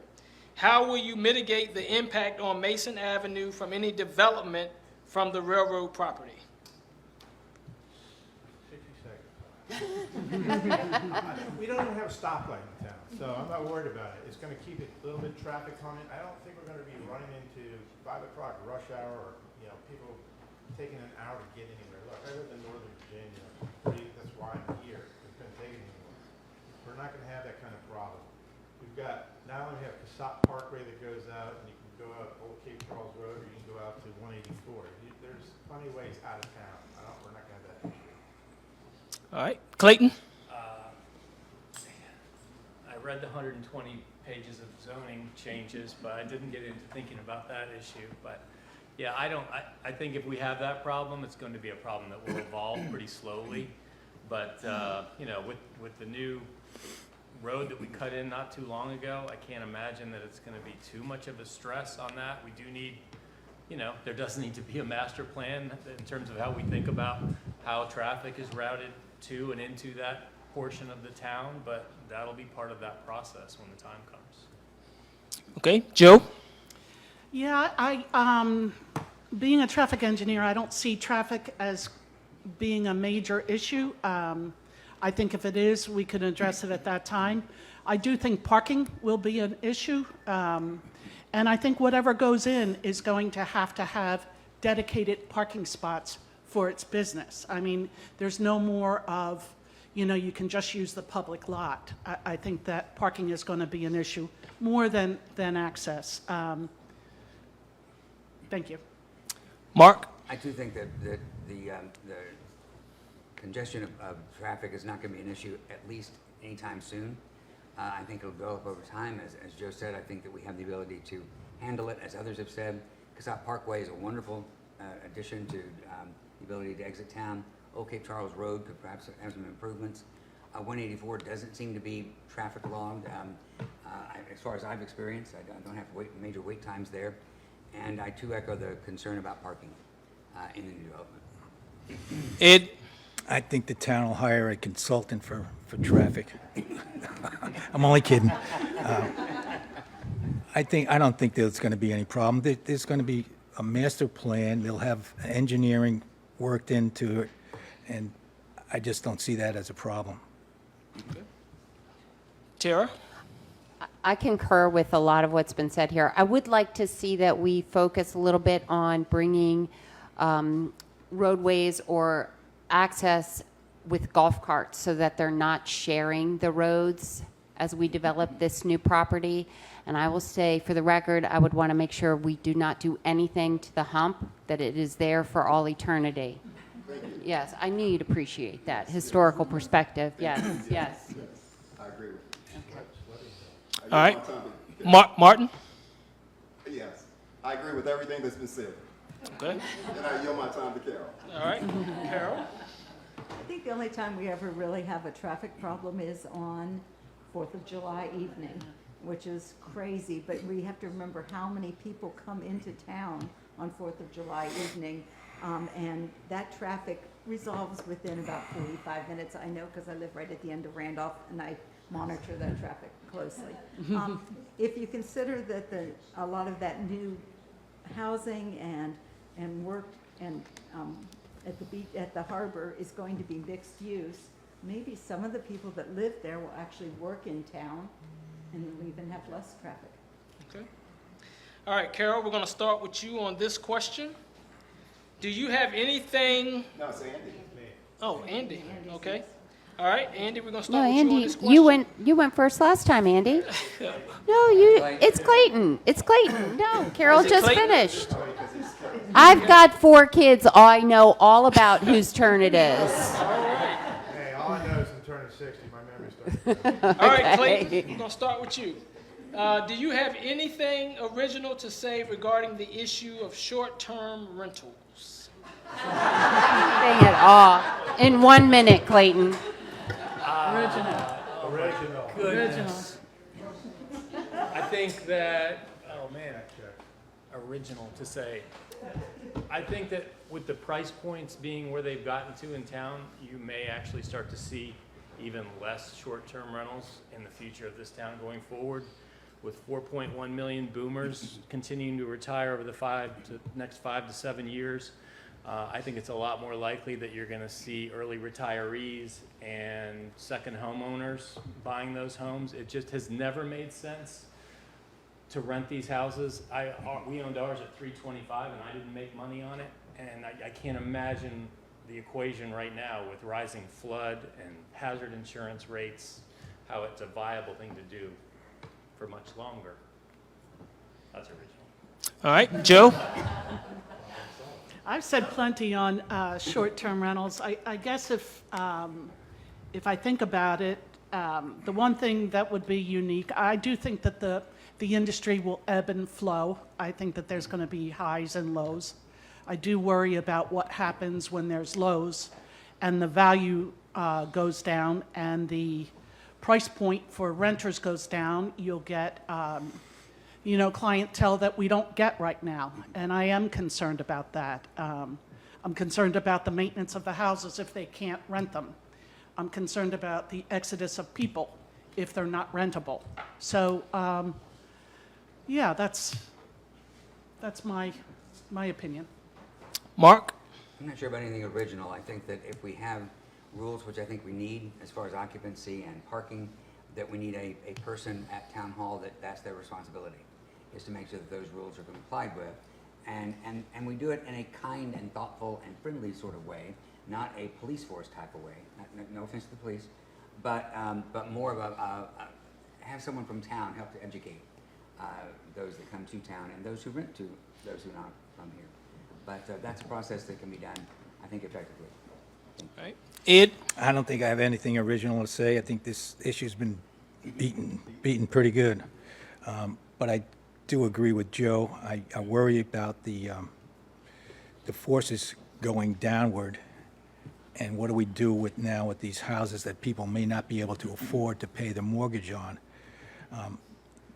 How will you mitigate the impact on Mason Avenue from any development from the railroad property? 60 seconds. We don't even have a stoplight in town, so I'm not worried about it. It's going to keep a little bit of traffic coming. I don't think we're going to be running into 5 o'clock rush hour or, people taking an hour to get anywhere. Look, I live in Northern Virginia. That's why I'm here. We couldn't take it anymore. We're not going to have that kind of problem. We've got, not only have Cassatt Parkway that goes out, and you can go out Old Cape Charles Road, or you can go out to 184. There's plenty of ways out of town. We're not going to have that issue. All right, Clayton? I read the 120 pages of zoning changes, but I didn't get into thinking about that issue. But yeah, I think if we have that problem, it's going to be a problem that will evolve pretty slowly. But, with the new road that we cut in not too long ago, I can't imagine that it's going to be too much of a stress on that. We do need, there does need to be a master plan in terms of how we think about how traffic is routed to and into that portion of the town, but that'll be part of that process when the time comes. Okay, Joe? Yeah, being a traffic engineer, I don't see traffic as being a major issue. I think if it is, we can address it at that time. I do think parking will be an issue. And I think whatever goes in is going to have dedicated parking spots for its business. I mean, there's no more of, you can just use the public lot. I think that parking is going to be an issue more than access. Thank you. Mark? I do think that the congestion of traffic is not going to be an issue, at least anytime soon. I think it'll develop over time. As Joe said, I think that we have the ability to handle it, as others have said. Cassatt Parkway is a wonderful addition to the ability to exit town. Old Cape Charles Road could perhaps have some improvements. 184 doesn't seem to be traffic logged. As far as I've experienced, I don't have major wait times there. And I too echo the concern about parking in the new development. Ed? I think the town will hire a consultant for traffic. I'm only kidding. I don't think there's going to be any problem. There's going to be a master plan. They'll have engineering worked into it, and I just don't see that as a problem. Tara? I concur with a lot of what's been said here. I would like to see that we focus a little bit on bringing roadways or access with golf carts so that they're not sharing the roads as we develop this new property. And I will say, for the record, I would want to make sure we do not do anything to the hump, that it is there for all eternity. Yes, I knew you'd appreciate that historical perspective. Yes, yes. I agree with you. All right. Martin? Yes, I agree with everything that's been said. Okay. And I yield my time to Carol. All right. Carol? I think the only time we ever really have a traffic problem is on 4th of July evening, which is crazy, but we have to remember how many people come into town on 4th of July evening, and that traffic resolves within about 45 minutes. I know because I live right at the end of Randolph, and I monitor that traffic closely. If you consider that a lot of that new housing and work and at the beach, at the harbor is going to be mixed use, maybe some of the people that live there will actually work in town and we'll even have less traffic. Okay. All right, Carol, we're going to start with you on this question. Do you have anything? No, it's Andy. Oh, Andy. Andy's Okay. next. All right, Andy, we're going to No, start with you on Andy, this question. you went first last time, Andy. No, it's Clayton. It's Clayton. No, Carol Is it just Clayton? finished. I've got 4 kids. I know all about whose turn it is. Hey, all I know is in turning 60, my memory starts. All right, Clayton, we're going to start with you. Do you have anything original to say regarding the issue of short-term rentals? Saying it all in 1 minute, Clayton. Original. Goodness. I think that, oh man, original to say. I think that with the price points being where they've gotten to in town, you may actually start to see even less short-term rentals in the future of this town going forward. With 4.1 million boomers continuing to retire over the next 5 to 7 years, I think it's a lot more likely that you're going to see early retirees and second homeowners buying those homes. It just has never made sense to rent these houses. We owned ours at $325 and I didn't make money on it. And I can't imagine the equation right now with rising flood and hazard insurance rates, how it's a viable thing to do for much longer. That's original. All right, Joe? I've said plenty on short-term rentals. I guess if I think about it, the one thing that would be unique, I do think that the industry will ebb and flow. I think that there's going to be highs and lows. I do worry about what happens when there's lows and the value goes down and the price point for renters goes down. You'll get clientele that we don't get right now, and I am concerned about that. I'm concerned about the maintenance of the houses if they can't rent them. I'm concerned about the exodus of people if they're not rentable. So, yeah, that's my opinion. Mark? I'm not sure about anything original. I think that if we have rules, which I think we need as far as occupancy and parking, that we need a person at town hall that's their responsibility, is to make sure that those rules are complied with. And we do it in a kind and thoughtful and friendly sort of way, not a police force type of way. No offense to the police, but more of have someone from town help to educate those that come to town and those who rent to those who are not from here. But that's a process that can be done, I think, effectively. All right. Ed? I don't think I have anything original to say. I think this issue's been beaten pretty good. But I do agree with Joe. I worry about the forces going downward. And what do we do with these houses that people may not be able to afford to pay the mortgage on?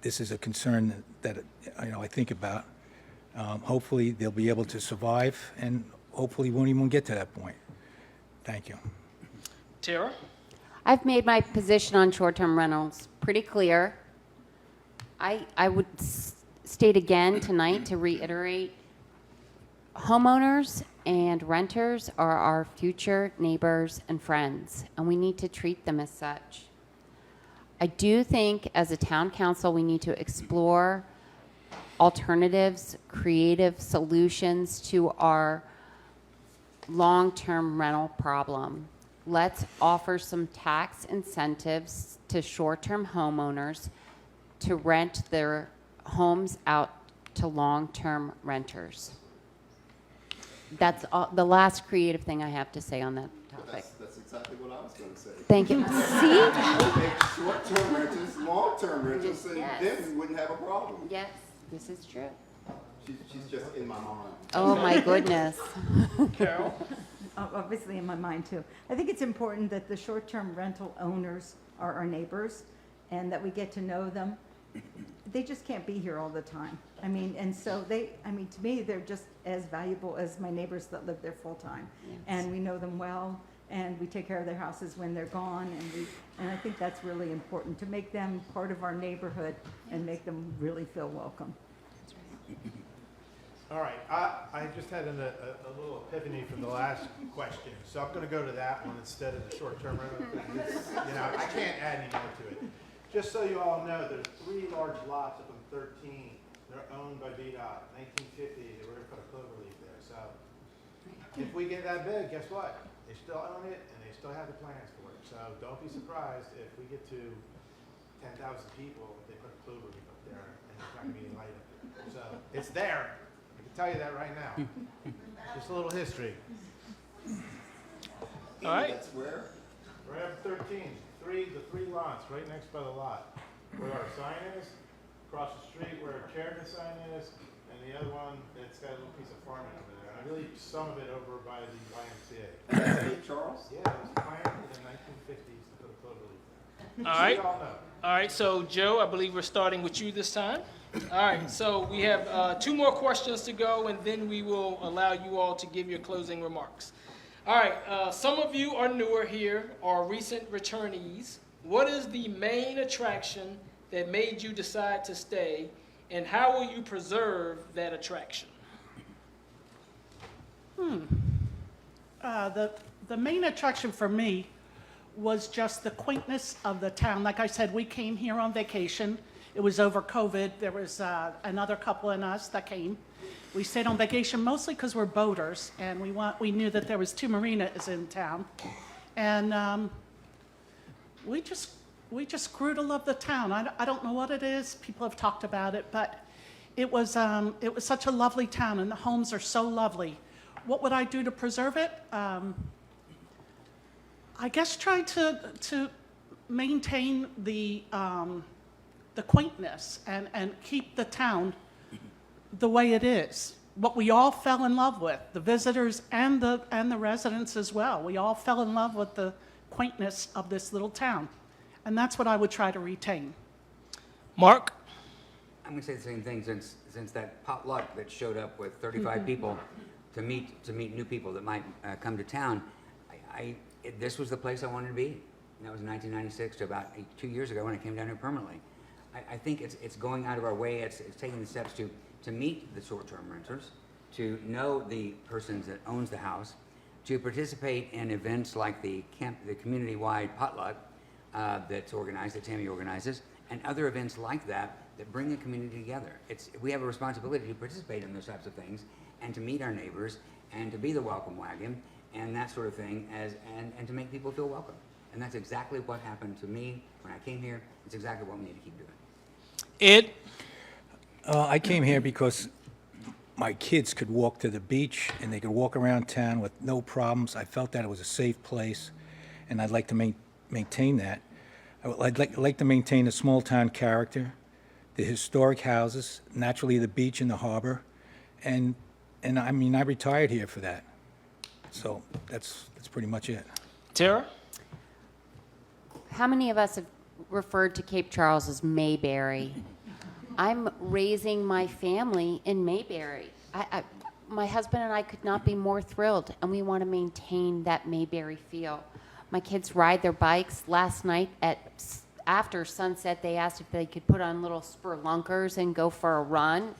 this is a concern that, I think about. Hopefully, they'll be able to survive, and hopefully won't even get to that point. Thank you. Tara? I've made my position on short-term rentals pretty clear. I would state again tonight to reiterate, homeowners and renters are our future neighbors and friends, and we need to treat them as such. I do think as a town council, we need to explore alternatives, creative solutions to our long-term rental problem. Let's offer some tax incentives to short-term homeowners to rent their homes out to long-term renters. That's the last creative thing I have to say on that topic. That's exactly what I was going to say. Thank you. See? Make short-term renters, long-term renters, and Yes. then we wouldn't have a problem. Yes, this is true. She's just in my mind. Oh, my goodness. Carol? Obviously in my mind too. I think it's important that the short-term rental owners are our neighbors and that we get to know them. They just can't be here all the time. I mean, and so to me, they're just as valuable as my neighbors that live there full-time. Yes. And we know them well, and we take care of their houses when they're gone, and I think that's really important, to make them part of our neighborhood and make them really feel welcome. All right, I just had a little epiphany from the last question, so I'm gonna go to that one instead of the short-term rental. I can't add any more to it. Just so you all know, there's 3 large lots up on 13. They're owned by VDOT. 1950, they were gonna put a clover leaf there, so if we get that big, guess what? They still own it, and they still have the plans for it, so don't be surprised if we get to 10,000 people, if they put a clover leaf up there, and there's not gonna be any light up there. So, it's there. I can tell you that right now. Just a little history. All right. That's where? Right up 13, the 3 lots right next by the lot. Where our sign is, across the street where our Sheridan sign is, and the other one that's got a little piece of farming over there. And I believe some of it over by the YMCA. St. Charles? Yeah, it was planted in the 1950s to put a clover leaf there. All So right. you all know. All right, so Joe, I believe we're starting with you this time. All right, so we have 2 more questions to go, and then we will allow you all to give your closing remarks. All right, some of you are newer here or recent returnees. What is the main attraction that made you decide to stay, and how will you preserve that attraction? The main attraction for me was just the quaintness of the town. Like I said, we came here on vacation. It was over COVID. There was another couple in us that came. We stayed on vacation mostly because we're boaters, and we knew that there was 2 marinas in town, and we just grew to love the town. I don't know what it is. People have talked about it, but it was such a lovely town, and the homes are so lovely. What would I do to preserve it? I guess try to maintain the quaintness and keep the town the way it is. What we all fell in love with, the visitors and the residents as well. We all fell in love with the quaintness of this little town. And that's what I would try to retain. Mark? I'm going to say the same thing since that potluck that showed up with 35 people to meet new people that might come to town. This was the place I wanted to be. And that was in 1996 to about 2 years ago when I came down here permanently. I think it's going out of our way. It's taking the steps to meet the short-term renters, to know the persons that owns the house, to participate in events like the community-wide potluck that's organized, that Tammy organizes, and other events like that bring the community together. We have a responsibility to participate in those types of things and to meet our neighbors and to be the welcome wagon and that sort of thing, and to make people feel welcome. And that's exactly what happened to me when I came here. It's exactly what we need to keep doing. Ed? I came here because my kids could walk to the beach and they could walk around town with no problems. I felt that it was a safe place, and I'd like to maintain that. I'd like to maintain the small-town character, the historic houses, naturally the beach and the harbor, and I mean, I retired here for that. So that's pretty much it. Tara? How many of us have referred to Cape Charles as Mayberry? I'm raising my family in Mayberry. My husband and I could not be more thrilled, and we want to maintain that Mayberry feel. My kids ride their bikes. Last night after sunset, they asked if they could put on little spurlunkers and go for a run.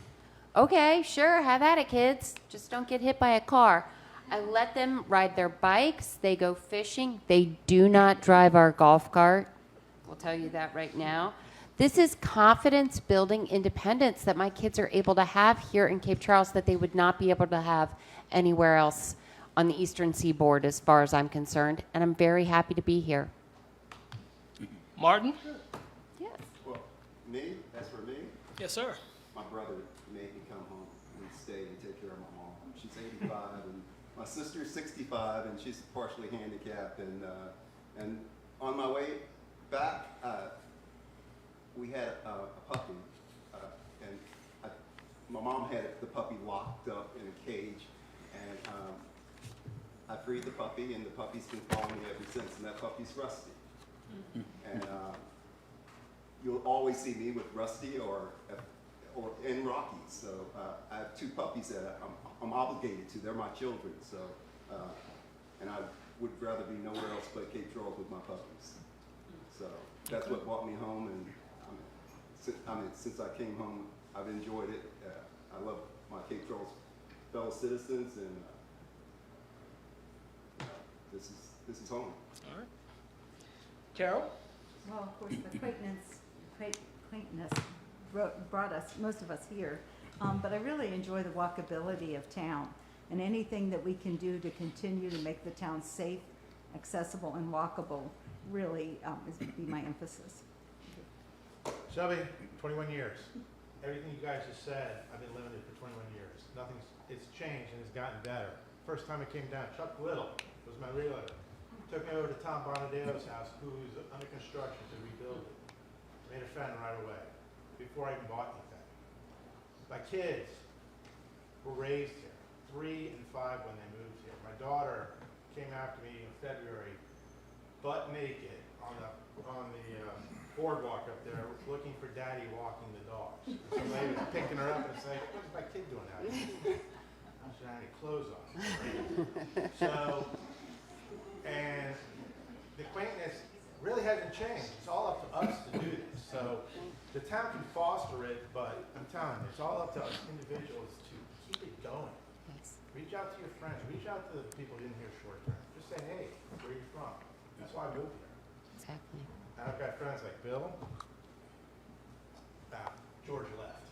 Okay, sure, have at it, kids. Just don't get hit by a car. I let them ride their bikes. They go fishing. They do not drive our golf cart. I'll tell you that right now. This is confidence building independence that my kids are able to have here in Cape Charles that they would not be able to have anywhere else on the Eastern Seaboard as far as I'm concerned. And I'm very happy to be here. Martin? Yes. Well, me, as for me, Yes, sir. my brother made me come home and stay and take care of my mom. She's 85, and my sister's 65, and she's partially handicapped. And on my way back, we had a puppy, and my mom had the puppy locked up in a cage, and I freed the puppy, and the puppy's been following me ever since, and that puppy's Rusty. And you'll always see me with Rusty or in Rocky. So I have two puppies that I'm obligated to. They're my children. So and I would rather be nowhere else but Cape Charles with my puppies. So that's what brought me home. And since I came home, I've enjoyed it. I love my Cape Charles fellow citizens, and this is home. All right. Carol? Well, of course, the quaintness brought us, most of us here, but I really enjoy the walkability of town, and anything that we can do to continue to make the town safe, accessible, and walkable really would be my emphasis. Shelby, 21 years. Everything you guys just said, I've been living it for 21 years. It's changed and it's gotten better. First time I came down, Chuck Little was my realtor. Took me over to Tom Bonadeo's house, who's under construction to rebuild it. Made a friend right away, before I even bought anything. My kids were raised here, 3 and 5 when they moved here. My daughter came after me in February, butt naked on the boardwalk up there, looking for daddy walking the dogs. Somebody was picking her up and saying, "What's my kid doing out here?" I said, "I had clothes on." So, and the quaintness really hasn't changed. It's all up to us to do this. So the town can foster it, but I'm telling you, it's all up to us individuals to keep it going. Yes. Reach out to your friends. Reach out to the people who didn't hear short term. Just say, "Hey, where are you from?" That's why I moved here. Exactly. And I've got friends like Bill. George left.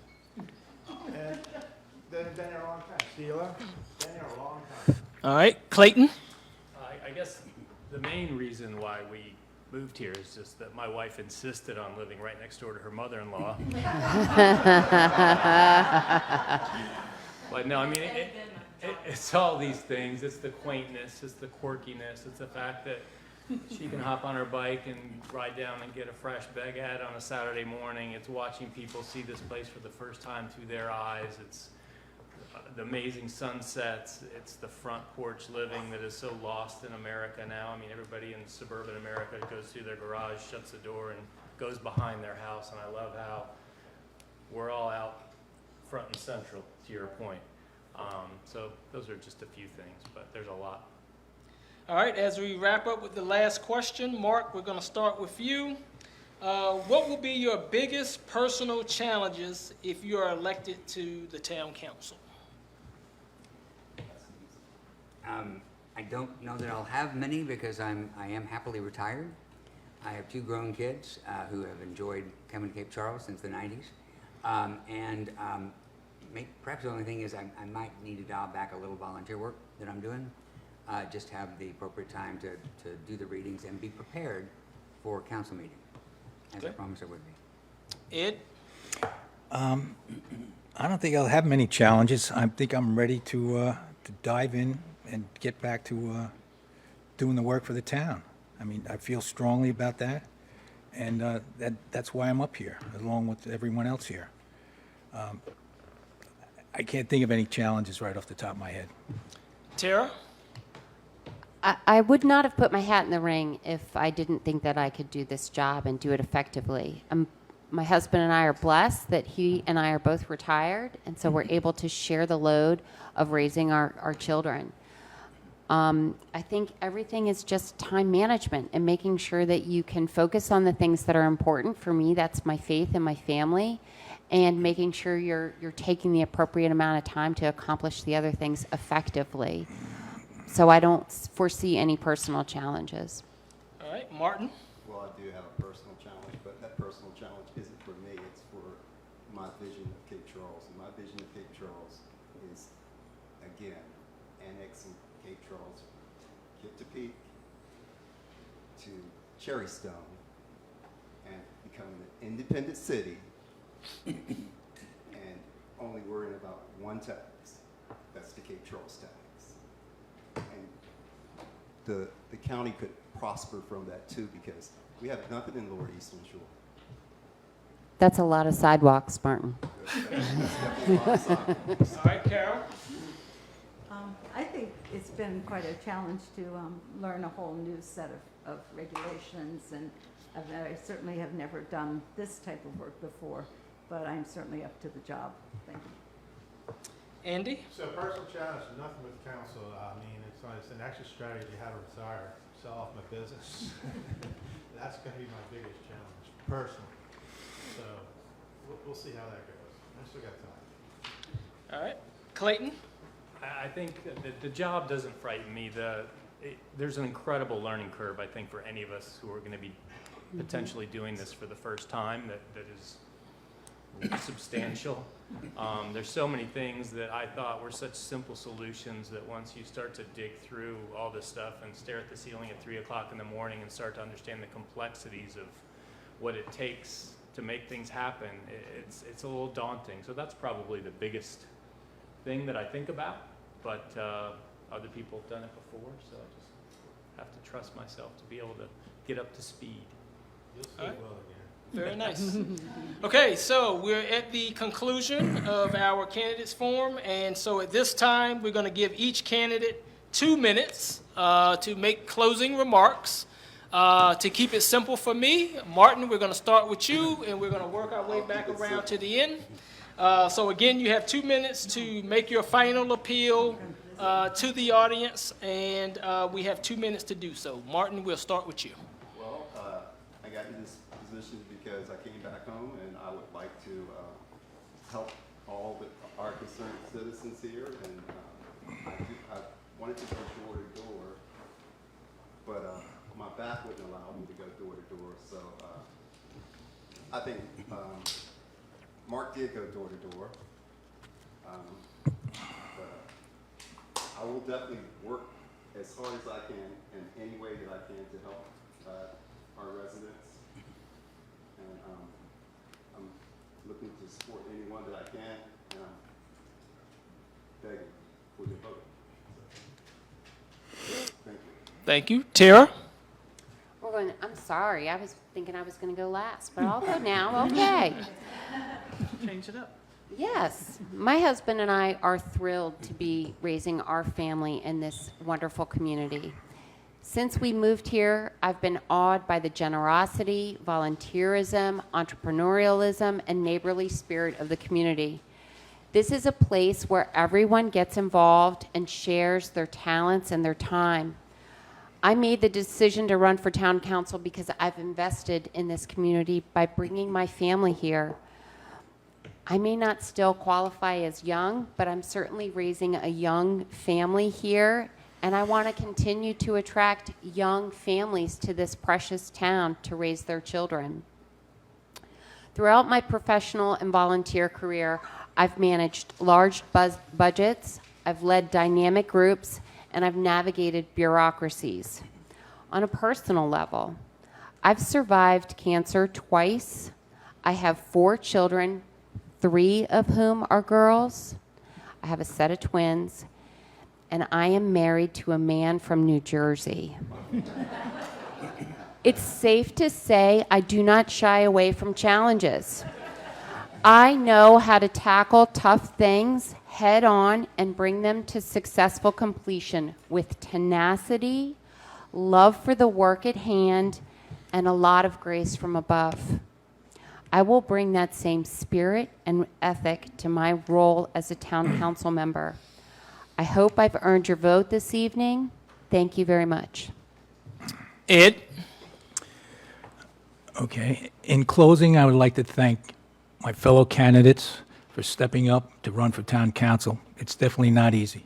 And then been there a long time. Sheila, been there a long time. All right. Clayton? I guess the main reason why we moved here is just that my wife insisted on living right next door to her mother-in-law. But no, I mean, it's all these things. It's the quaintness, it's the quirkiness, it's the fact that she can hop on her bike and ride down and get a fresh baguette on a Saturday morning. It's watching people see this place for the first time through their eyes. It's the amazing sunsets. It's the front porch living that is so lost in America now. I mean, everybody in suburban America goes through their garage, shuts the door, and goes behind their house. And I love how we're all out front and central, to your point. So those are just a few things, but there's a lot. All right, as we wrap up with the last question, Mark, we're going to start with you. What will be your biggest personal challenges if you are elected to the town council? I don't know that I'll have many because I am happily retired. I have 2 grown kids who have enjoyed coming to Cape Charles since the 90s. Perhaps the only thing is I might need to dial back a little volunteer work that I'm doing. Just have the appropriate time to do the readings and be prepared for council meeting, as I promised I would be. Ed? I don't think I'll have many challenges. I think I'm ready to dive in and get back to doing the work for the town. I mean, I feel strongly about that, and that's why I'm up here, along with everyone else here. I can't think of any challenges right off the top of my head. Tara? I would not have put my hat in the ring if I didn't think that I could do this job and do it effectively. I'm My husband and I are blessed that he and I are both retired, and so we're able to share the load of raising our children. I think everything is just time management and making sure that you can focus on the things that are important. For me, that's my faith and my family, and making sure you're taking the appropriate amount of time to accomplish the other things effectively. So I don't foresee any personal challenges. All right, Martin? Well, I do have a personal challenge, but that personal challenge isn't for me, it's for my vision of Cape Charles. And my vision of Cape Charles is, again, annexing Cape Charles, Peak to Cherrystone, and becoming an independent city, and only worrying about one tax, that's the Cape Charles tax. And the county could prosper from that too, because we have nothing in Lower Eastern Shore. That's a lot of sidewalks, Martin. All right, Carol? I think it's been quite a challenge to learn a whole new set of regulations, and I certainly have never done this type of work before, but I'm certainly up to the job. Thank you. Andy? So personal challenge, nothing with council. I mean, it's an extra strategy to have a desire to sell off my business. That's going to be my biggest challenge, personally. So we'll see how that goes. I still got time. All right. Clayton? I think the job doesn't frighten me. There's an incredible learning curve, I think, for any of us who are going to be potentially doing this for the first time that is substantial. There's so many things that I thought were such simple solutions that once you start to dig through all this stuff and stare at the ceiling at 3 o'clock in the morning and start to understand the complexities of what it takes to make things happen, it's a little daunting. So that's probably the biggest thing that I think about, but other people have done it before, so I just have to trust myself to be able to get up to speed. You'll see All right. well again. Very nice. Okay, so we're at the conclusion of our candidates forum, and so at this time, we're going to give each candidate 2 minutes to make closing remarks. To keep it simple for me, Martin, we're going to start with you, and we're going to work our way back around to the end. So again, you have 2 minutes to make your final appeal to the audience, and we have 2 minutes to do so. Martin, we'll start with you. Well, I got in this position because I came back home, and I would like to help all our concerned citizens here, and I wanted to go door to door, but my back wouldn't allow me to go door to door, so I think Mark did go door to door, but I will definitely work as hard as I can in any way that I can to help our residents, and I'm looking to support anyone that I can, and I'm begging for your vote. So, thank you. Thank you. Tara? I'm sorry, I was thinking I was going to go last, but I'll go now. Okay. Change it up. Yes, my husband and I are thrilled to be raising our family in this wonderful community. Since we moved here, I've been awed by the generosity, volunteerism, entrepreneurialism, and neighborly spirit of the community. This is a place where everyone gets involved and shares their talents and their time. I made the decision to run for town council because I've invested in this community by bringing my family here. I may not still qualify as young, but I'm certainly raising a young family here, and I want to continue to attract young families to this precious town to raise their children. Throughout my professional and volunteer career, I've managed large budgets, I've led dynamic groups, and I've navigated bureaucracies. On a personal level, I've survived cancer twice. I have 4 children, 3 of whom are girls. I have a set of twins, and I am married to a man from New Jersey. It's safe to say I do not shy away from challenges. I know how to tackle tough things head on and bring them to successful completion with tenacity, love for the work at hand, and a lot of grace from above. I will bring that same spirit and ethic to my role as a town council member. I hope I've earned your vote this evening. Thank you very much. Ed? Okay. In closing, I would like to thank my fellow candidates for stepping up to run for town council. It's definitely not easy.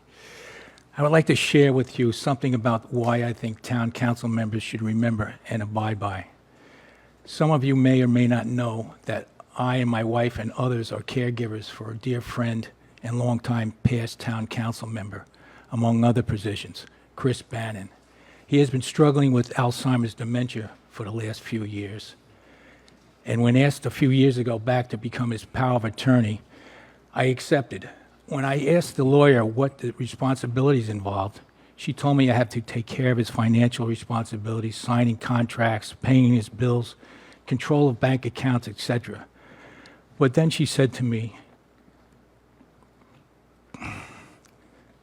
I would like to share with you something about why I think town council members should remember and abide by. Some of you may or may not know that I and my wife and others are caregivers for a dear friend and longtime past town council member, among other positions, Chris Bannon. He has been struggling with Alzheimer's dementia for the last few years. And when asked a few years ago back to become his power of attorney, I accepted. When I asked the lawyer what the responsibilities involved, she told me I have to take care of his financial responsibilities, signing contracts, paying his bills, control of bank accounts, etc. But then she said to me,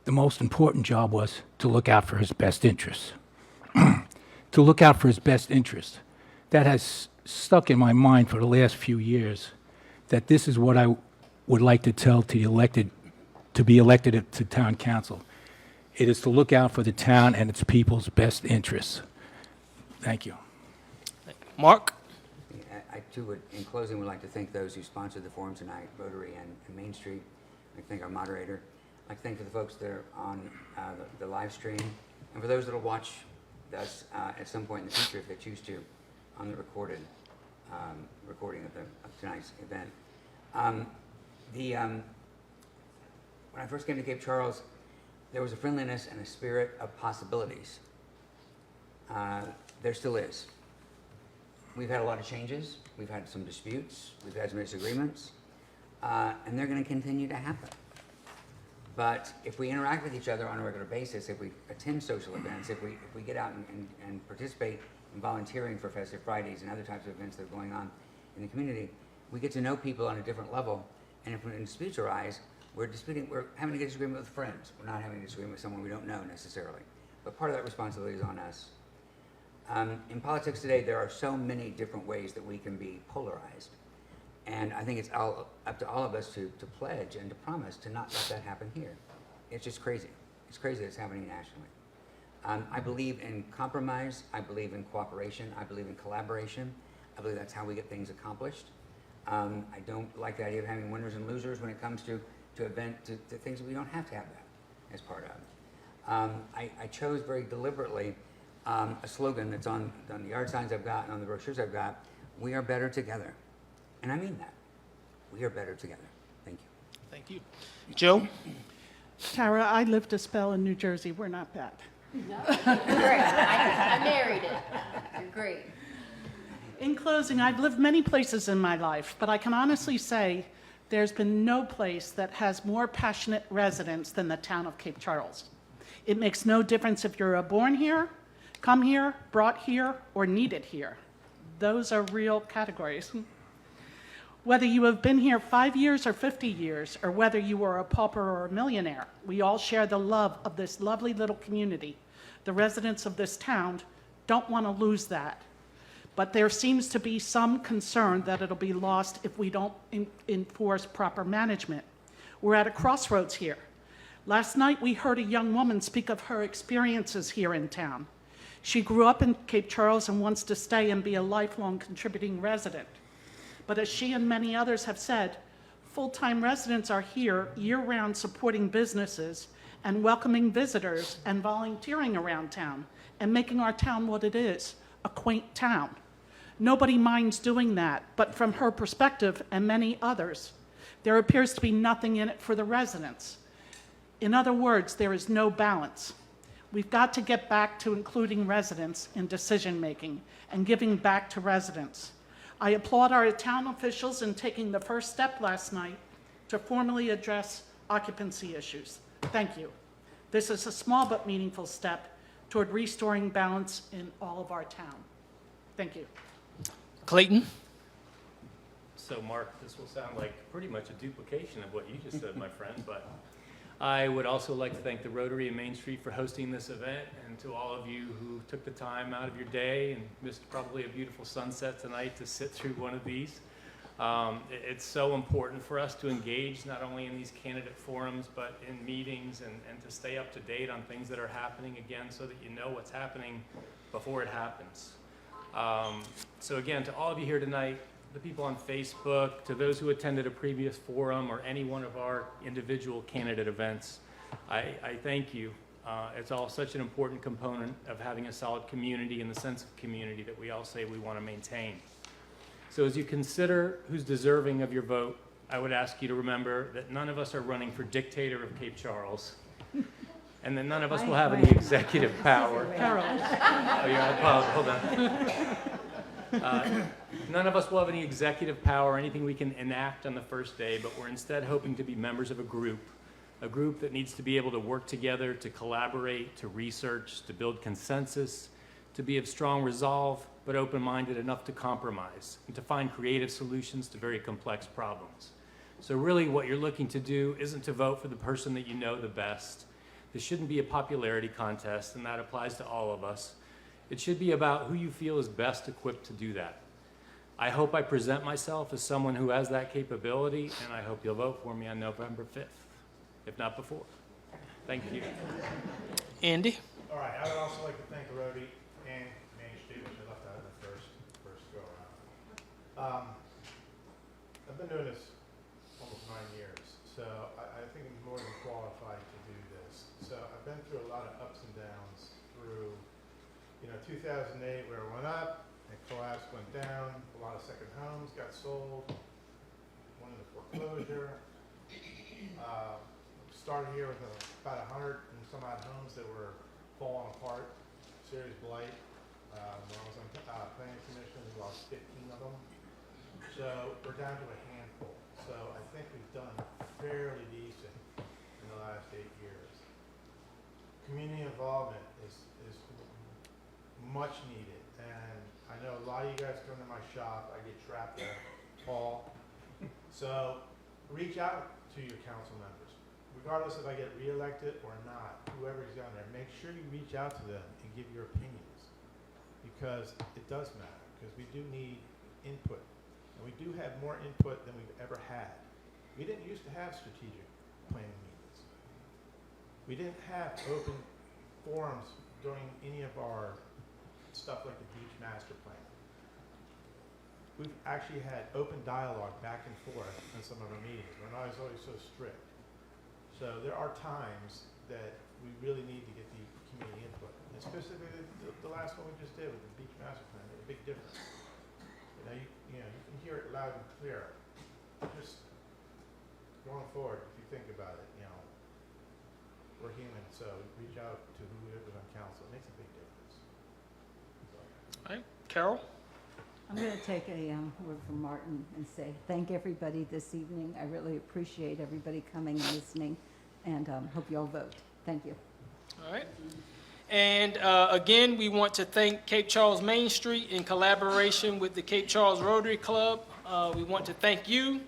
the most important job was to look out for his best interests. To look out for his best interests. That has stuck in my mind for the last few years, that this is what I would like to tell to be elected to town council. It is to look out for the town and its people's best interests. Thank you. Mark? I too would, in closing, would like to thank those who sponsored the forum tonight, Rotary and Main Street. I'd like to thank our moderator. I'd like to thank for the folks that are on the live stream, and for those that will watch us at some point in the future, if they choose to, on the recording of tonight's event. When I first came to Cape Charles, there was a friendliness and a spirit of possibilities. There still is. We've had a lot of changes. We've had some disputes. We've had some disagreements. And they're going to continue to happen. But if we interact with each other on a regular basis, if we attend social events, if we get out and participate in volunteering for Festive Fridays and other types of events that are going on in the community, we get to know people on a different level. And if when disputes arise, we're having a disagreement with friends. We're not having a disagreement with someone we don't know necessarily. But part of that responsibility is on us. In politics today, there are so many different ways that we can be polarized. And I think it's up to all of us to pledge and to promise to not let that happen here. It's just crazy. It's crazy that it's happening nationally. I believe in compromise. I believe in cooperation. I believe in collaboration. I believe that's how we get things accomplished. I don't like the idea of having winners and losers when it comes to things that we don't have to have that as part of. I chose very deliberately a slogan that's on the yard signs I've got and on the brochures I've got: we are better together. And I mean that. We are better together. Thank you. Thank you. Joe? Tara, I lived a spell in New Jersey. We're not bad. No, great. I married it. You're great. In closing, I've lived many places in my life, but I can honestly say there's been no place that has more passionate residents than the town of Cape Charles. It makes no difference if you're born here, come here, brought here, or needed here. Those are real categories. Whether you have been here 5 years or 50 years, or whether you are a pauper or a millionaire, we all share the love of this lovely little community. The residents of this town don't want to lose that. But there seems to be some concern that it'll be lost if we don't enforce proper management. We're at a crossroads here. Last night, we heard a young woman speak of her experiences here in town. She grew up in Cape Charles and wants to stay and be a lifelong contributing resident. But as she and many others have said, full-time residents are here year-round supporting businesses and welcoming visitors and volunteering around town and making our town what it is, a quaint town. Nobody minds doing that, but from her perspective and many others, there appears to be nothing in it for the residents. In other words, there is no balance. We've got to get back to including residents in decision-making and giving back to residents. I applaud our town officials in taking the first step last night to formally address occupancy issues. Thank you. This is a small but meaningful step toward restoring balance in all of our town. Thank you. Clayton? So, Mark, this will sound like pretty much a duplication of what you just said, my friend, but I would also like to thank the Rotary and Main Street for hosting this event, and to all of you who took the time out of your day and missed probably a beautiful sunset tonight to sit through one of these. It's so important for us to engage not only in these candidate forums, but in meetings and to stay up to date on things that are happening again so that you know what's happening before it happens. So again, to all of you here tonight, the people on Facebook, to those who attended a previous forum or any one of our individual candidate events, I thank you. It's all such an important component of having a solid community and the sense of community that we all say we want to maintain. So as you consider who's deserving of your vote, I would ask you to remember that none of us are running for dictator of Cape Charles, and that none of us will have any executive power. Carol. Oh, yeah, I apologize. Hold on. None of us will have any executive power or anything we can enact on the first day, but we're instead hoping to be members of a group that needs to be able to work together, to collaborate, to research, to build consensus, to be of strong resolve, but open-minded enough to compromise, and to find creative solutions to very complex problems. So really what you're looking to do isn't to vote for the person that you know the best. This shouldn't be a popularity contest, and that applies to all of us. It should be about who you feel is best equipped to do that. I hope I present myself as someone who has that capability, and I hope you'll vote for me on November 5th, if not before. Thank you. Andy? All right, I would also like to thank the Rotary and Main Street, which I left out in the first go around. I've been doing this almost 9 years, so I think I'm more than qualified to do this. So I've been through a lot of ups and downs through, 2008 where it went up, it collapsed, went down, a lot of second homes got sold, went into foreclosure. Started here with about 100 and some odd homes that were falling apart, serious blight. When I was on planning commission, we lost 15 of them. So we're down to a handful. So I think we've done fairly decent in the last 8 years. Community involvement is much needed, and I know a lot of you guys come to my shop. I get trapped there, Paul. So reach out to your council members. Regardless if I get reelected or not, whoever's down there, make sure you reach out to them and give your opinions, because it does matter, because we do need input, and we do have more input than we've ever had. We didn't used to have strategic planning meetings. We didn't have open forums during any of our stuff like the beach master plan. We've actually had open dialogue back and forth in some of our meetings. We're not always so strict. So there are times that we really need to get the community input. And specifically the last one we just did with the beach master plan made a big difference. You can hear it loud and clear. Just going forward, if you think about it, we're human, so reach out to whoever's on council. It makes a big difference. All right, Carol? I'm going to take a word from Martin and say thank everybody this evening. I really appreciate everybody coming and listening, and hope you all vote. Thank you. All right. And again, we want to thank Cape Charles Main Street in collaboration with the Cape Charles Rotary Club. We want to thank you,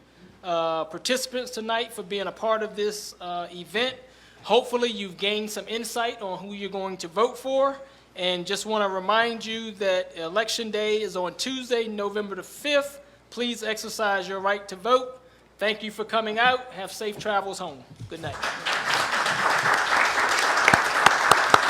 participants tonight, for being a part of this event. Hopefully you've gained some insight on who you're going to vote for. And just want to remind you that Election Day is on Tuesday, November the 5th. Please exercise your right to vote. Thank you for coming out. Have safe travels home. Good night.